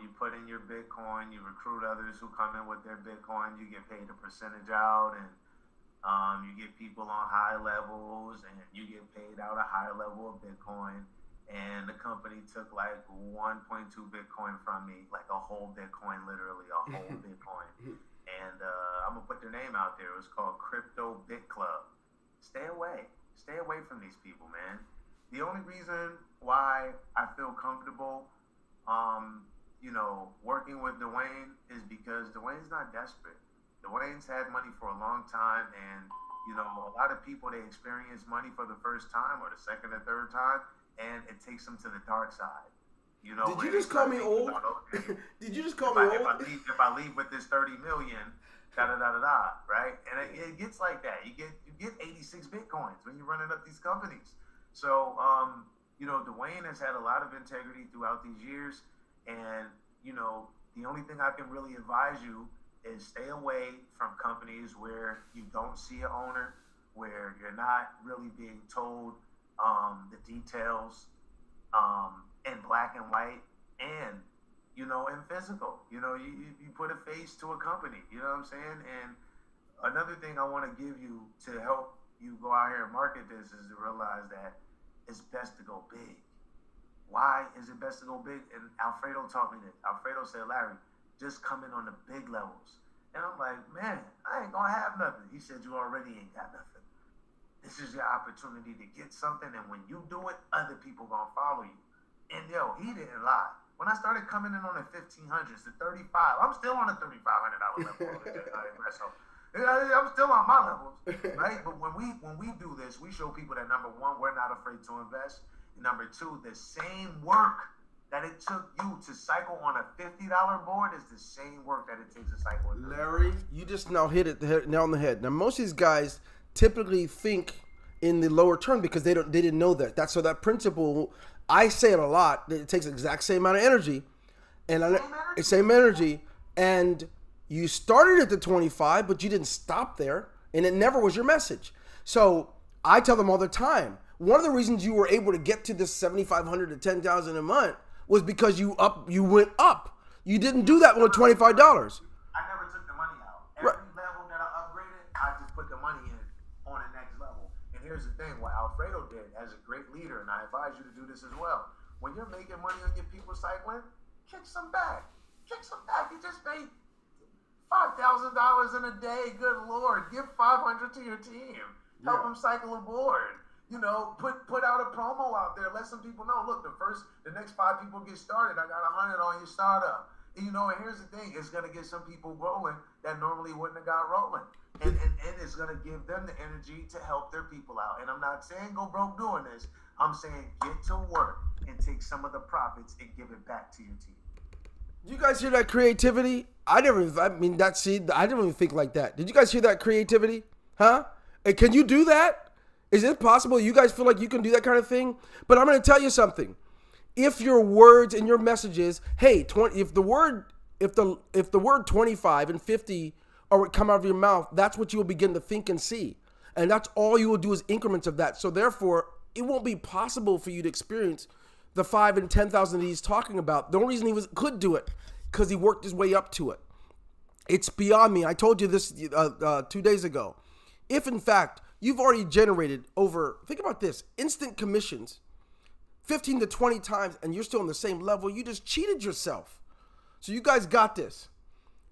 [SPEAKER 5] You put in your Bitcoin, you recruit others who come in with their Bitcoin, you get paid a percentage out, and you get people on high levels, and you get paid out a higher level of Bitcoin. And the company took like 1.2 Bitcoin from me, like a whole Bitcoin, literally a whole Bitcoin. And I'm gonna put their name out there. It was called Crypto Bit Club. Stay away from these people, man. The only reason why I feel comfortable, working with Dwayne is because Dwayne's not desperate. Dwayne's had money for a long time, and you know, a lot of people, they experience money for the first time or the second or third time, and it takes them to the dark side. You know,
[SPEAKER 1] Did you just call me old? Did you just call me old?
[SPEAKER 5] If I leave with this 30 million, da da da da da, right? And it gets like that. You get 86 bitcoins when you're running up these companies. So, you know, Dwayne has had a lot of integrity throughout these years, and you know, the only thing I can really advise you is stay away from companies where you don't see an owner, where you're not really being told the details in black and white, and you know, in physical. You know, you put a face to a company. You know what I'm saying? And another thing I want to give you to help you go out here and market this is to realize that it's best to go big. Why is it best to go big? And Alfredo taught me this. Alfredo said, Larry, just come in on the big levels. And I'm like, man, I ain't gonna have nothing. He said, you already ain't got nothing. This is your opportunity to get something, and when you do it, other people gonna follow you. And yo, he didn't lie. When I started coming in on the 1500s, the 35, I'm still on the $3,500 level. So I'm still on my levels, right? But when we do this, we show people that number one, we're not afraid to invest. Number two, the same work that it took you to cycle on a $50 board is the same work that it takes to cycle.
[SPEAKER 1] Larry, you just now hit it nail on the head. Now, most of these guys typically think in the lower term because they didn't know that. That's so that principle. I say it a lot. That it takes the exact same amount of energy, and same energy. And you started at the 25, but you didn't stop there, and it never was your message. So I tell them all the time. One of the reasons you were able to get to this 7,500 to 10,000 a month was because you went up. You didn't do that with $25.
[SPEAKER 5] I never took the money out. Every level that I upgraded, I just put the money in on the next level. And here's the thing: what Alfredo did as a great leader, and I advise you to do this as well. When you're making money on your people cycling, kick some back. Kick some back. You just made $5,000 in a day. Good Lord, give $500 to your team. Help them cycle aboard. You know, put out a promo out there. Let some people know. Look, the next 5 people get started. I got 100 on your startup. And, you know, and here's the thing: it's gonna get some people rolling that normally wouldn't have got rolling, and it's gonna give them the energy to help their people out. And I'm not saying go broke doing this. I'm saying get to work and take some of the profits and give it back to your team.
[SPEAKER 1] You guys hear that creativity? I didn't even think like that. Did you guys hear that creativity? Huh? And can you do that? Is it possible you guys feel like you can do that kind of thing? But I'm going to tell you something. If your words and your messages, hey, if the word 25 and 50 are come out of your mouth, that's what you will begin to think and see. And that's all you will do is increments of that. So therefore, it won't be possible for you to experience the 5 and 10,000 that he's talking about. The only reason he could do it because he worked his way up to it. It's beyond me. I told you this 2 days ago. If in fact you've already generated over, think about this, instant commissions 15 to 20 times and you're still on the same level, you just cheated yourself. So you guys got this.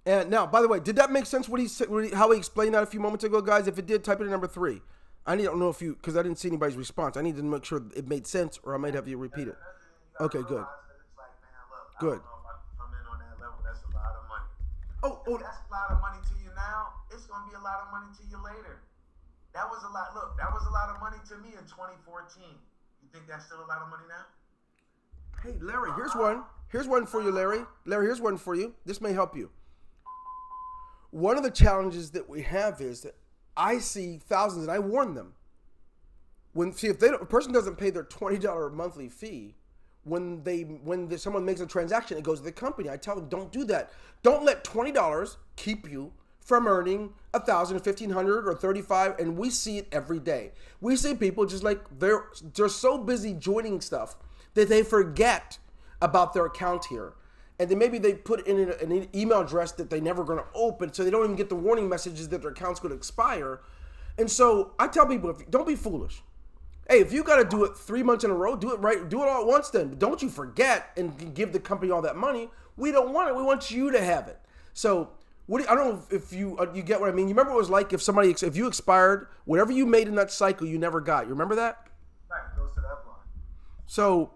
[SPEAKER 1] And now, by the way, did that make sense what he said, how he explained that a few moments ago, guys? If it did, type it in number 3. I don't know if you, because I didn't see anybody's response. I need to make sure it made sense or I might have you repeat it. Okay, good. Good.
[SPEAKER 5] I'm in on that level. That's a lot of money.
[SPEAKER 1] Oh,
[SPEAKER 5] That's a lot of money to you now. It's going to be a lot of money to you later. That was a lot. Look, that was a lot of money to me in 2014. You think that's still a lot of money now?
[SPEAKER 1] Hey, Larry, here's one. Here's one for you, Larry. Larry, here's one for you. This may help you. One of the challenges that we have is that I see thousands, and I warn them. If a person doesn't pay their $20 monthly fee, when someone makes a transaction, it goes to the company. I tell them, don't do that. Don't let $20 keep you from earning $1,000, $1,500, or $35, and we see it every day. We see people just like they're so busy joining stuff that they forget about their account here, and then maybe they put in an email address that they're never going to open, so they don't even get the warning messages that their account's going to expire. And so I tell people, don't be foolish. Hey, if you got to do it 3 months in a row, do it right. Do it all at once then. But don't you forget and give the company all that money. We don't want it. We want you to have it. So I don't know if you get what I mean. You remember what it was like if you expired, whatever you made in that cycle, you never got. You remember that?
[SPEAKER 5] Right, it goes to the upline.
[SPEAKER 1] So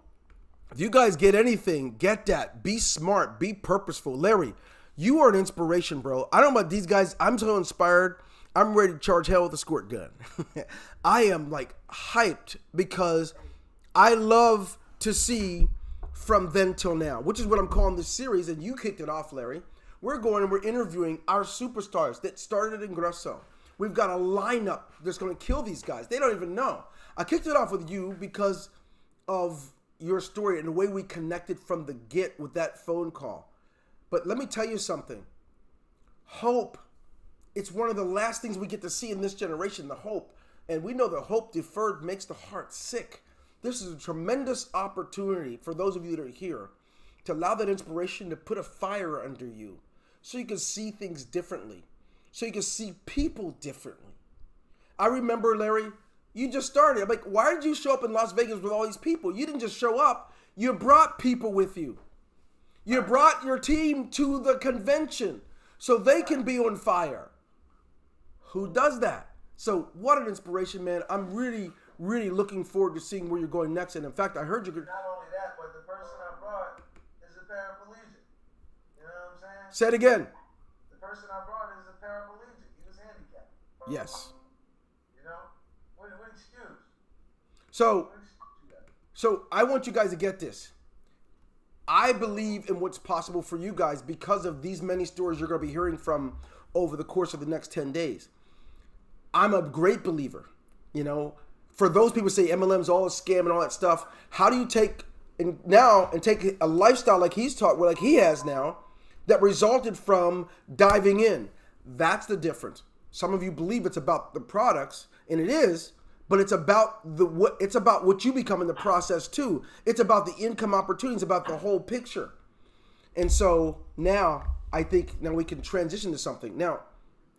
[SPEAKER 1] if you guys get anything, get that. Be smart. Be purposeful. Larry, You are an inspiration, bro. I don't know about these guys. I'm so inspired. I'm ready to charge hell with a squirt gun. I am like hyped because I love to see from then till now, which is what I'm calling this series. And you kicked it off, Larry. We're going and we're interviewing our superstars that started in Ingreso. We've got a lineup that's going to kill these guys. They don't even know. I kicked it off with you because of your story and the way we connected from the get with that phone call. But let me tell you something. Hope. It's one of the last things we get to see in this generation, the hope. And we know the hope deferred makes the heart sick. This is a tremendous opportunity for those of you that are here to allow that inspiration to put a fire under you so you can see things differently, so you can see people differently. I remember, Larry, you just started. I'm like, why did you show up in Las Vegas with all these people? You didn't just show up. You brought people with you. You brought your team to the convention so they can be on fire. Who does that? So what an inspiration, man. I'm really, really looking forward to seeing where you're going next. And in fact, I heard you could...
[SPEAKER 5] Not only that, but the person I brought is a paraplegic. You know what I'm saying?
[SPEAKER 1] Say it again.
[SPEAKER 5] The person I brought is a paraplegic. He was handicapped.
[SPEAKER 1] Yes.
[SPEAKER 5] You know? What excuse?
[SPEAKER 1] So I want you guys to get this. I believe in what's possible for you guys because of these many stories you're going to be hearing from over the course of the next 10 days. I'm a great believer, you know. For those people who say MLM's all a scam and all that stuff, how do you take a lifestyle like he's taught, like he has now, that resulted from diving in? That's the difference. Some of you believe it's about the products, and it is, but it's about what you become in the process too. It's about the income opportunities, about the whole picture. And so now I think now we can transition to something. Now,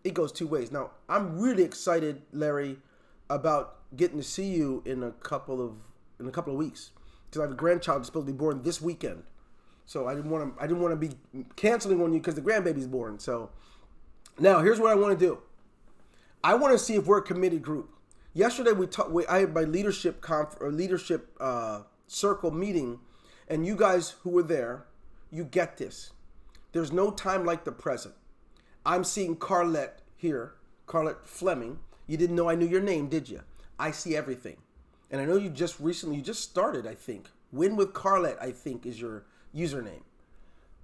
[SPEAKER 1] it goes two ways. Now, I'm really excited, Larry, about getting to see you in a couple of weeks, because I have a grandchild that's supposed to be born this weekend. So I didn't want to be canceling on you because the grandbaby's born. So now here's what I want to do. I want to see if we're a committed group. Yesterday I had my leadership circle meeting, and you guys who were there, you get this. There's no time like the present. I'm seeing Carlette here, Carlette Fleming. You didn't know I knew your name, did you? I see everything. And I know you just started, I think. Win with Carlette, I think, is your username.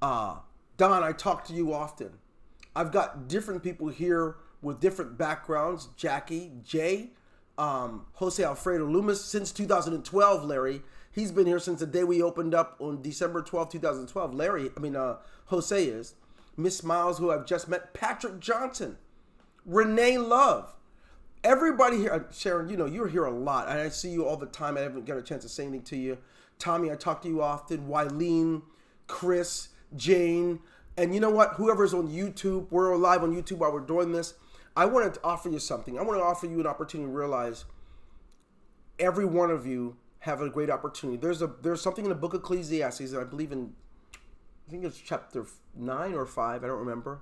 [SPEAKER 1] Don, I talk to you often. I've got different people here with different backgrounds. Jackie, Jay, Jose Alfredo Loomis, since 2012, Larry. He's been here since the day we opened up on December 12, 2012. Jose is. Miss Miles, who I've just met. Patrick Johnson. Renee Love. Everybody here. Sharon, you know, you're here a lot. I see you all the time. I haven't got a chance to say anything to you. Tommy, I talk to you often. Wileen, Chris, Jane. And you know what? Whoever's on YouTube, we're live on YouTube while we're doing this. I wanted to offer you something. I want to offer you an opportunity to realize every one of you have a great opportunity. There's something in the book of Ecclesiastes that I believe in, I think it's chapter 9 or 5, I don't remember.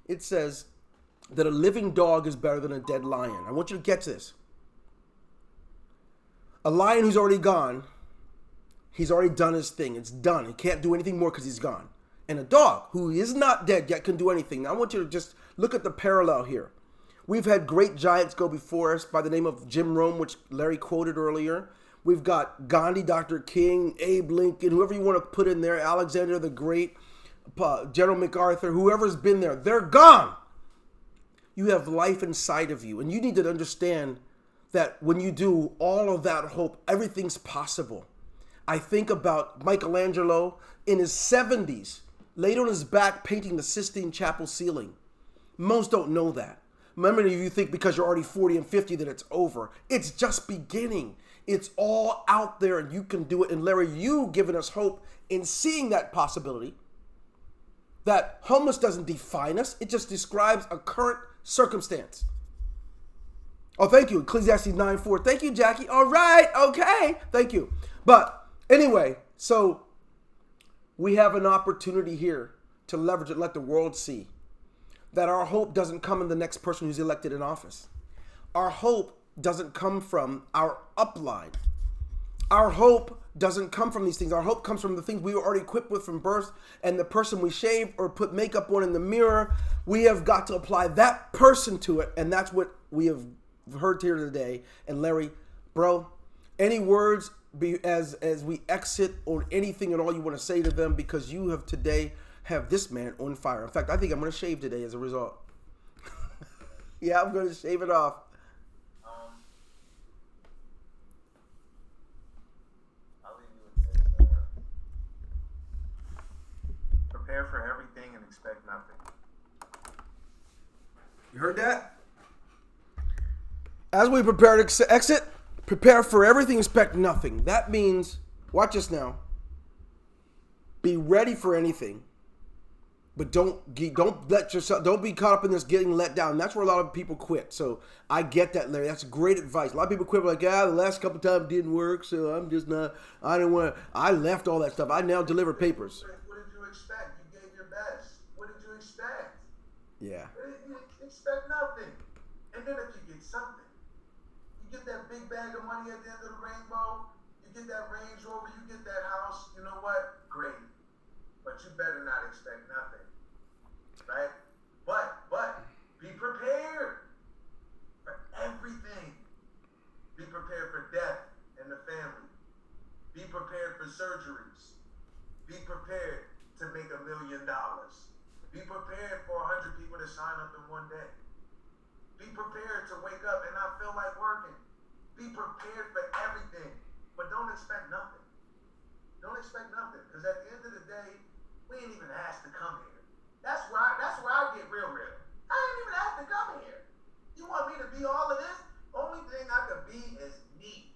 [SPEAKER 1] It says that a living dog is better than a dead lion. I want you to get this. A lion who's already gone, he's already done his thing. It's done. He can't do anything more because he's gone. And a dog who is not dead yet can do anything. Now I want you to just look at the parallel here. We've had great giants go before us by the name of Jim Rome, which Larry quoted earlier. We've got Gandhi, Dr. King, Abe Lincoln, whoever you want to put in there, Alexander the Great, General MacArthur, whoever's been there, they're gone. You have life inside of you, and you need to understand that when you do all of that hope, everything's possible. I think about Michelangelo in his 70s, laid on his back painting the Sistine Chapel ceiling. Most don't know that. Many of you think because you're already 40 and 50 that it's over. It's just beginning. It's all out there and you can do it. And Larry, you giving us hope in seeing that possibility. That homeless doesn't define us. It just describes a current circumstance. Oh, thank you. Ecclesiastes 9:4. Thank you, Jackie. All right. Okay. Thank you. But anyway, so we have an opportunity here to leverage it, let the world see that our hope doesn't come in the next person who's elected in office. Our hope doesn't come from our upline. Our hope doesn't come from these things. Our hope comes from the things we were already equipped with from birth, and the person we shave or put makeup on in the mirror. We have got to apply that person to it, and that's what we have heard here today. And Larry, bro, any words as we exit or anything at all you want to say to them, because you have today have this man on fire. In fact, I think I'm going to shave today as a result. Yeah, I'm going to shave it off.
[SPEAKER 5] I'll leave you with this. Prepare for everything and expect nothing.
[SPEAKER 1] You heard that? As we prepare to exit, prepare for everything, expect nothing. That means, watch this now. Be ready for anything, but don't let yourself, don't be caught up in this getting let down. That's where a lot of people quit. So I get that, Larry. That's great advice. A lot of people quit like, the last couple times didn't work, so I'm just not. I left all that stuff. I now deliver papers.
[SPEAKER 5] What did you expect? You gave your best. What did you expect?
[SPEAKER 1] Yeah.
[SPEAKER 5] You expect nothing. And then if you get something, you get that big bag of money at the end of the rainbow, you get that Range Rover, you get that house, you know what? Great. But you better not expect nothing. Right? But be prepared for everything. Be prepared for death in the family. Be prepared for surgeries. Be prepared to make $1 million. Be prepared for 100 people to sign up in one day. Be prepared to wake up and not feel like working. Be prepared for everything, but don't expect nothing. Don't expect nothing, because at the end of the day, we ain't even asked to come here. That's where I get real. I ain't even asked to come here. You want me to be all of this? Only thing I could be is me,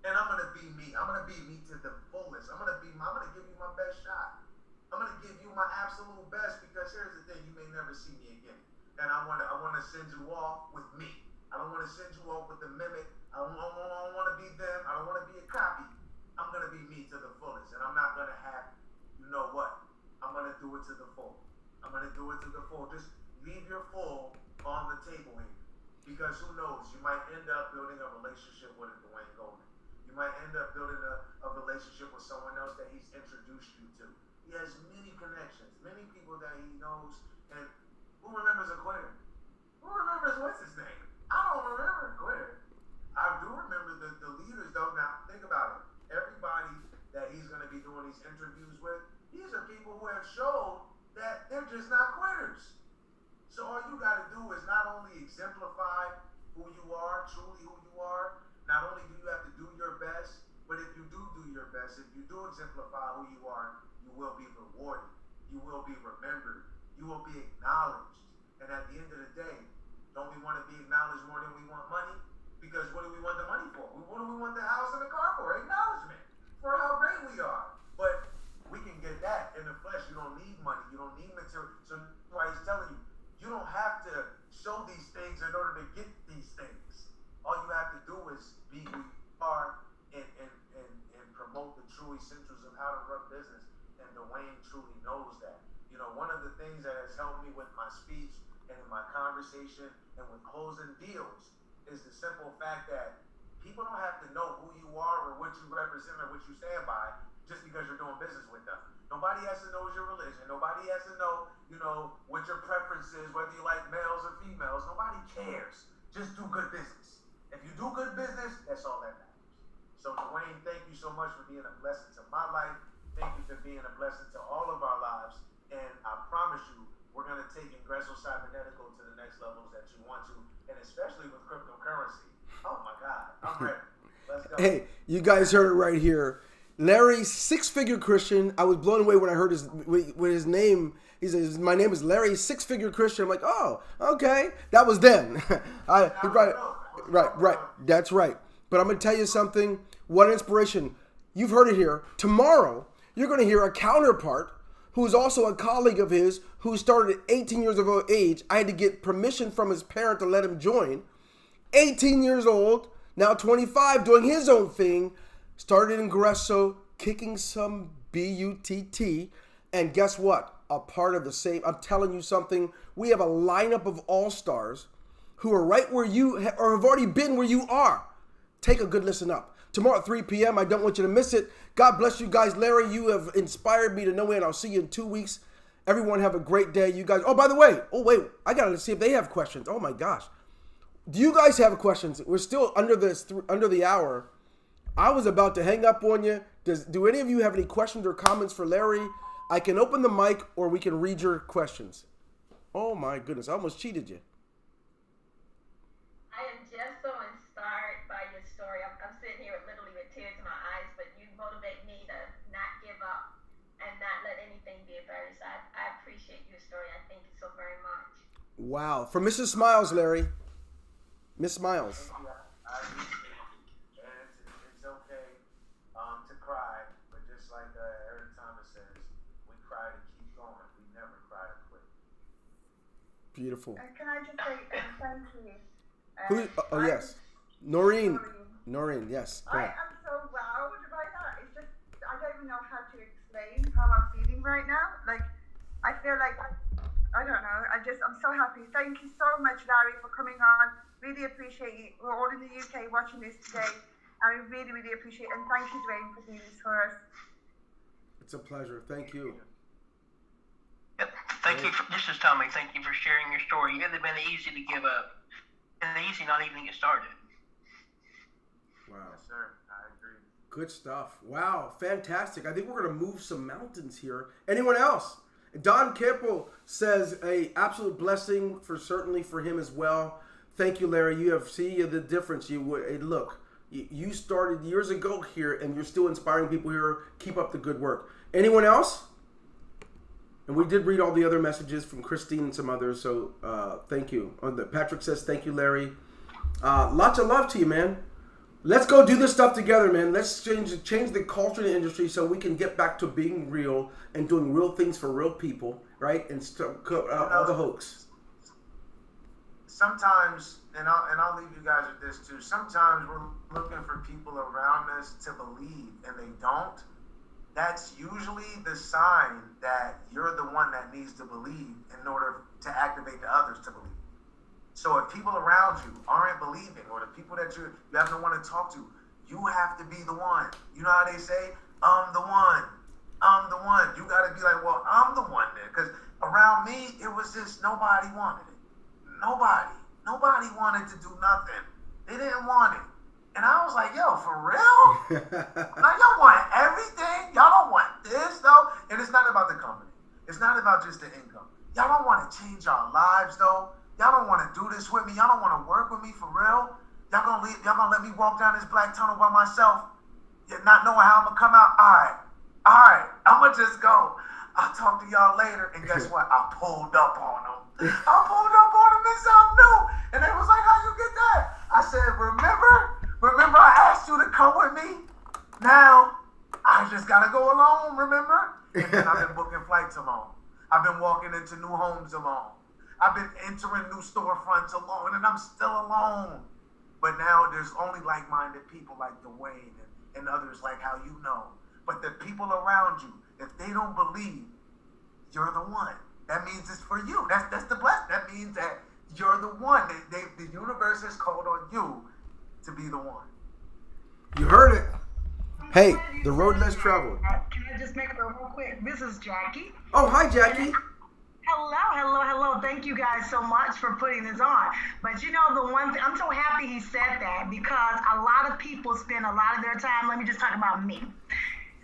[SPEAKER 5] and I'm gonna be me. I'm gonna be me to the fullest. I'm gonna give you my best shot. I'm gonna give you my absolute best, because here's the thing: you may never see me again. And I wanna send you off with me. I don't want to send you off with the mimic. I don't want to be them. I don't want to be a copy. I'm gonna be me to the fullest, and I'm not gonna have, you know what? I'm gonna do it to the full. I'm gonna do it to the full. Just leave your full on the table here, because who knows? You might end up building a relationship with a Dwayne Goldman. You might end up building a relationship with someone else that he's introduced you to. He has many connections, many people that he knows. And who remembers a quitter? Who remembers what's his name? I don't remember a quitter. I do remember the leaders, though. Now, think about it. Everybody that he's going to be doing these interviews with, these are people who have shown that they're just not quitters. So all you got to do is not only exemplify who you are, truly who you are, not only do you have to do your best, but if you do your best, if you do exemplify who you are, you will be rewarded. You will be remembered. You will be acknowledged. And at the end of the day, don't we want to be acknowledged more than we want money? Because what do we want the money for? What do we want the house and the car for? Acknowledgement for how great we are. But we can get that in the flesh. You don't need money. You don't need material. So that's why he's telling you, you don't have to show these things in order to get these things. All you have to do is be who you are and promote the true essentials of how to run business. And Dwayne truly knows that. You know, one of the things that has helped me with my speech and in my conversation and with closing deals is the simple fact that people don't have to know who you are or what you represent or what you stand by just because you're doing business with them. Nobody has to know your religion. Nobody has to know, what your preference is, whether you like males or females. Nobody cares. Just do good business. If you do good business, that's all that matters. So Dwayne, thank you so much for being a blessing to my life. Thank you for being a blessing to all of our lives. And I promise you, we're going to take Ingreso Cybernetico to the next levels that you want to, and especially with cryptocurrency. Oh my God, I'm ready. Let's go.
[SPEAKER 1] Hey, you guys heard it right here. Larry, six-figure Christian. I was blown away when I heard his name. He says, "My name is Larry, six-figure Christian." I'm like, oh, okay. That was then. Right. That's right. But I'm going to tell you something. What inspiration. You've heard it here. Tomorrow, you're going to hear a counterpart who is also a colleague of his who started at 18 years of age. I had to get permission from his parent to let him join. 18 years old, now 25, doing his own thing. Started in Ingreso, kicking some butt. And guess what? A part of the same. I'm telling you something. We have a lineup of all-stars who are right where you or have already been where you are. take a good listen up. Tomorrow at 3 p.m. I don't want you to miss it. God bless you guys. Larry, you have inspired me to no end. I'll see you in 2 weeks. Everyone have a great day. You guys. Oh, by the way. Oh, wait. I got to see if they have questions. Oh, my gosh. Do you guys have questions? We're still under the hour. I was about to hang up on you. Do any of you have any questions or comments for Larry? I can open the mic or we can read your questions. Oh, my goodness. I almost cheated you.
[SPEAKER 2] I am just so inspired by your story. I'm sitting here literally with tears in my eyes, but you motivate me to not give up and not let anything be a barrier. So I appreciate your story. I thank you so very much.
[SPEAKER 1] Wow. For Mrs. Smiles, Larry. Miss Smiles.
[SPEAKER 5] I appreciate it. And it's okay to cry, but just like Eric Thomas says, we cry to keep going. We never cry to quit.
[SPEAKER 1] Beautiful.
[SPEAKER 6] Can I just say thank you?
[SPEAKER 1] Oh, yes. Noreen, yes. Go
[SPEAKER 6] I
[SPEAKER 1] ahead.
[SPEAKER 6] am so wowed by that. It's just, I don't even know how to explain how I'm feeling right now. Like, I feel like, I don't know. I'm so happy. Thank you so much, Larry, for coming on. Really appreciate you. We're all in the UK watching this today. And we really, really appreciate it. And thank you, Dwayne, for doing this for us.
[SPEAKER 1] It's a pleasure. Thank you.
[SPEAKER 7] Yep. Thank you. This is Tommy. Thank you for sharing your story. It would have been easy to give up. And easy not even to get started.
[SPEAKER 1] Wow.
[SPEAKER 5] Yes, sir. I agree.
[SPEAKER 1] Good stuff. Wow. Fantastic. I think we're going to move some mountains here. Anyone else? Don Campbell says a absolute blessing certainly for him as well. Thank you, Larry. You have seen the difference. You started years ago here, and you're still inspiring people here. Keep up the good work. Anyone else? And we did read all the other messages from Christine and some others, so thank you. Patrick says, thank you, Larry. Lots of love to you, man. Let's go do this stuff together, man. Let's change the culture in the industry so we can get back to being real and doing real things for real people, right? And all the hoax.
[SPEAKER 5] Sometimes, and I'll leave you guys with this too. Sometimes we're looking for people around us to believe, and they don't. That's usually the sign that you're the one that needs to believe in order to activate the others to believe. So if people around you aren't believing, or the people that you have no one to talk to, you have to be the one. You know how they say, I'm the one. I'm the one. You got to be like, well, I'm the one then. Because around me, it was just nobody wanted it. Nobody wanted to do nothing. They didn't want it. And I was like, yo, for real? Like, y'all want everything? Y'all don't want this, though? And it's not about the company. It's not about just the income. Y'all don't want to change our lives, though? Y'all don't want to do this with me? Y'all don't want to work with me for real? Y'all gonna let me walk down this black tunnel by myself? Not knowing how I'm going to come out? All right, I'm going to just go. I'll talk to y'all later. And guess what? I pulled up on them. In something new. And they was like, how you get that? I said, remember I asked you to come with me? Now, I just got to go alone, remember? And then I've been booking flights alone. I've been walking into new homes alone. I've been entering new storefronts alone, and I'm still alone. But now there's only like-minded people like Dwayne and others like how you know. But the people around you, if they don't believe, you're the one. That means it's for you. That's the blessing. That means that you're the one. The universe has called on you to be the one.
[SPEAKER 1] You heard it. Hey, the road less traveled.
[SPEAKER 6] Can I just make it real quick? This is Jackie.
[SPEAKER 1] Oh, hi, Jackie.
[SPEAKER 6] Hello. Thank you guys so much for putting this on. But you know, the one thing, I'm so happy he said that, because a lot of people spend a lot of their time, let me just talk about me,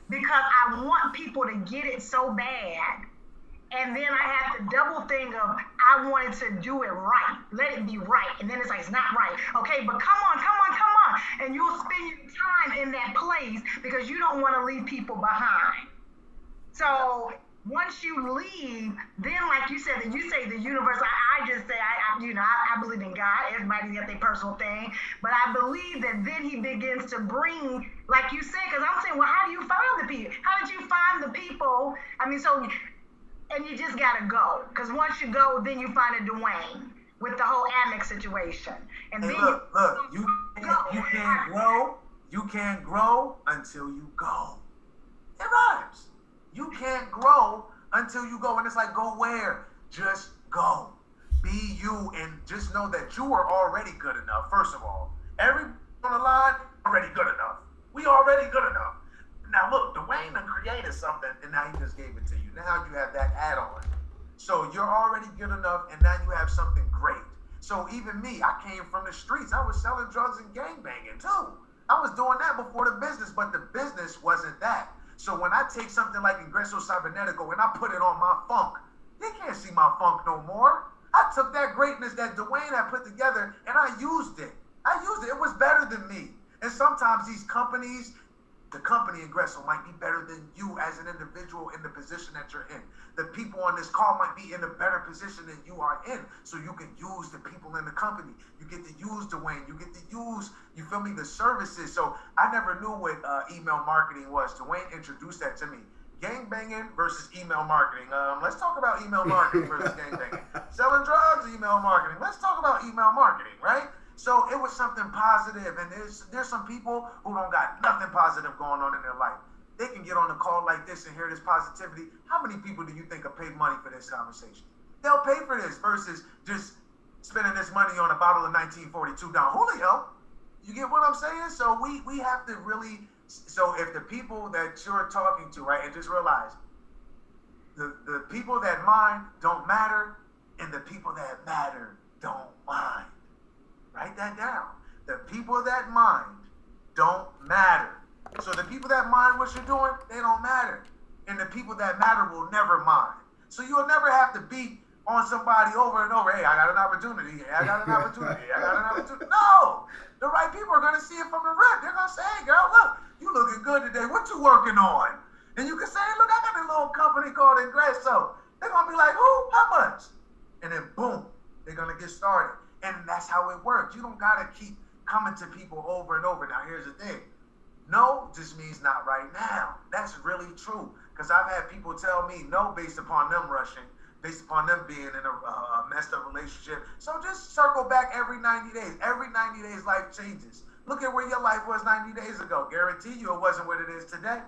[SPEAKER 6] because I want people to get it so bad. And then I have to double think of, I wanted to do it right. Let it be right. And then it's like, it's not right. Okay, but come on. And you'll spend your time in that place because you don't want to leave people behind. So once you leave, then like you said, you say the universe, I just say, I believe in God. Everybody's got their personal thing. But I believe that then he begins to bring, like you said, because I'm saying, well, how do you find the people? How did you find the people? And you just got to go. Because once you go, then you find a Dwayne with the whole Amex situation. And
[SPEAKER 5] hey,
[SPEAKER 6] then
[SPEAKER 5] look, you can't grow. You can't grow until you go. It rhymes. You can't grow until you go. And it's like, go where? Just go. Be you, and just know that you are already good enough, first of all. Everybody on the line, already good enough. We already good enough. Now look, Dwayne done created something, and now he just gave it to you. Now you have that add-on. So you're already good enough, and now you have something great. So even me, I came from the streets. I was selling drugs and gangbanging too. I was doing that before the business, but the business wasn't that. So when I take something like Ingreso Cybernetico and I put it on my funk, they can't see my funk no more. I took that greatness that Dwayne had put together and I used it. It was better than me. And sometimes these companies, the company Ingreso might be better than you as an individual in the position that you're in. The people on this call might be in a better position than you are in. So you can use the people in the company. You get to use Dwayne. You get to use, you feel me, the services. So I never knew what email marketing was. Dwayne introduced that to me. Gangbanging versus email marketing. Let's talk about email marketing versus gangbanging. Selling drugs, email marketing. Let's talk about email marketing, right? So it was something positive, and there's some people who don't got nothing positive going on in their life. They can get on a call like this and hear this positivity. How many people do you think will pay money for this conversation? They'll pay for this versus just spending this money on a bottle of 1942 Don Julio. You get what I'm saying? So we have to really, so if the people that you're talking to, right, and just realize the people that mind don't matter and the people that matter don't mind. Write that down. The people that mind don't matter. So the people that mind what you're doing, they don't matter. And the people that matter will never mind. So you'll never have to beat on somebody over and over. Hey, I got an opportunity. Hey, I got an opportunity. I got an opportunity. No! The right people are going to see it from the rip. They're going to say, hey, girl, look, you looking good today. What you working on? And you can say, look, I got a little company called Ingreso. They're going to be like, who? How much? And then boom, they're going to get started. And that's how it works. You don't got to keep coming to people over and over. Now, here's the thing. No just means not right now. That's really true. Because I've had people tell me no based upon them rushing, based upon them being in a messed up relationship. So just circle back every 90 days. Every 90 days, life changes. Look at where your life was 90 days ago. Guarantee you it wasn't what it is today.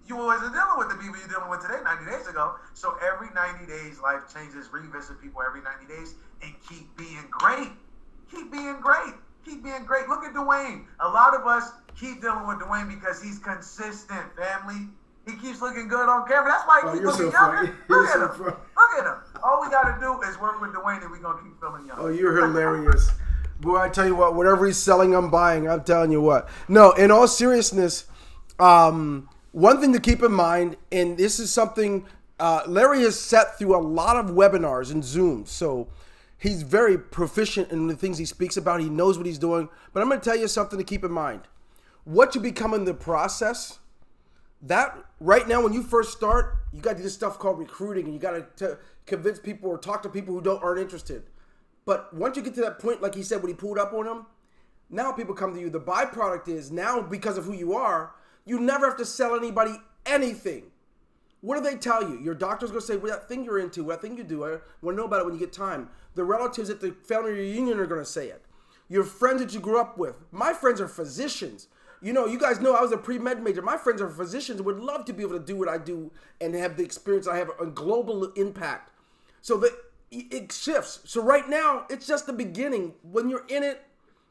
[SPEAKER 5] You wasn't dealing with the people you're dealing with today 90 days ago. So every 90 days, life changes. Revisit people every 90 days and keep being great. Keep being great. Keep being great. Look at Dwayne. A lot of us keep dealing with Dwayne because he's consistent, family. He keeps looking good on camera. That's why he keeps looking younger. Look at him. Look at him. All we got to do is work with Dwayne and we're going to keep feeling young.
[SPEAKER 1] Oh, you're hilarious. Boy, I tell you what, whatever he's selling, I'm buying. I'm telling you what. No, in all seriousness, one thing to keep in mind, and this is something Larry has sat through a lot of webinars and Zooms, so he's very proficient in the things he speaks about. He knows what he's doing. But I'm going to tell you something to keep in mind. What you become in the process, that right now when you first start, you got this stuff called recruiting, and you got to convince people or talk to people who aren't interested. But once you get to that point, like he said, when he pulled up on them, now people come to you. The byproduct is now, because of who you are, you never have to sell anybody anything. What do they tell you? Your doctor's going to say, well, that thing you're into, that thing you do, I want to know about it when you get time. The relatives at the family reunion are going to say it. Your friends that you grew up with. My friends are physicians. You know, you guys know I was a pre-med major. My friends are physicians, would love to be able to do what I do and have the experience I have, a global impact. So it shifts. So right now, it's just the beginning. When you're in it,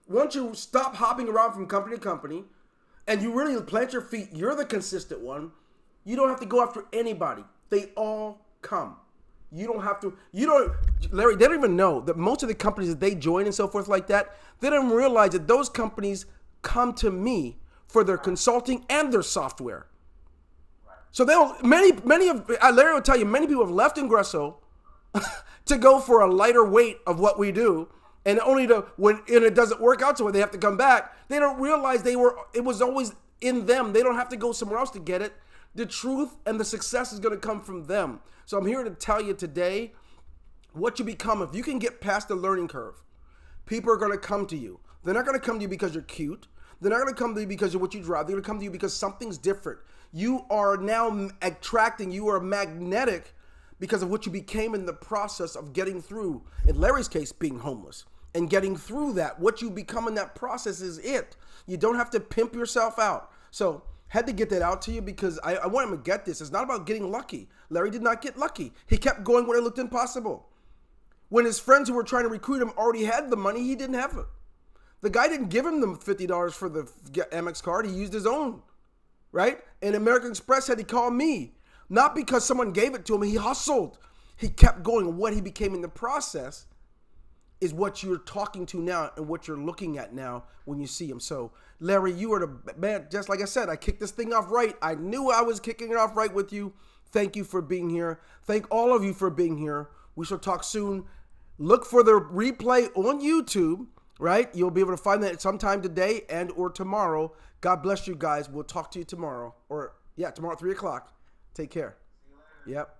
[SPEAKER 1] once you stop hopping around from company to company, and you really plant your feet, you're the consistent one. You don't have to go after anybody. They all come. You don't have to, Larry, they don't even know that most of the companies that they join and so forth like that, they don't realize that those companies come to me for their consulting and their software. So Larry will tell you, many people have left Ingreso to go for a lighter weight of what we do. And only when it doesn't work out, so they have to come back. They don't realize it was always in them. They don't have to go somewhere else to get it. The truth and the success is going to come from them. So I'm here to tell you today what you become. If you can get past the learning curve, people are going to come to you. They're not going to come to you because you're cute. They're not going to come to you because of what you drive. They're going to come to you because something's different. You are now attracting. You are magnetic because of what you became in the process of getting through, in Larry's case, being homeless. And getting through that, what you become in that process is it. You don't have to pimp yourself out. So, had to get that out to you because I want him to get this. It's not about getting lucky. Larry did not get lucky. He kept going when it looked impossible. When his friends who were trying to recruit him already had the money, he didn't have it. The guy didn't give him the $50 for the Amex card. He used his own, right? And American Express had to call me. Not because someone gave it to him. He hustled. He kept going. What he became in the process is what you're talking to now and what you're looking at now when you see him. So, Larry, you are the man. Just like I said, I kicked this thing off right. I knew I was kicking it off right with you. Thank you for being here. Thank all of you for being here. We shall talk soon. Look for the replay on YouTube, right? You'll be able to find that sometime today and or tomorrow. God bless you guys. We'll talk to you tomorrow. Tomorrow at 3 o'clock. Take care. Yep.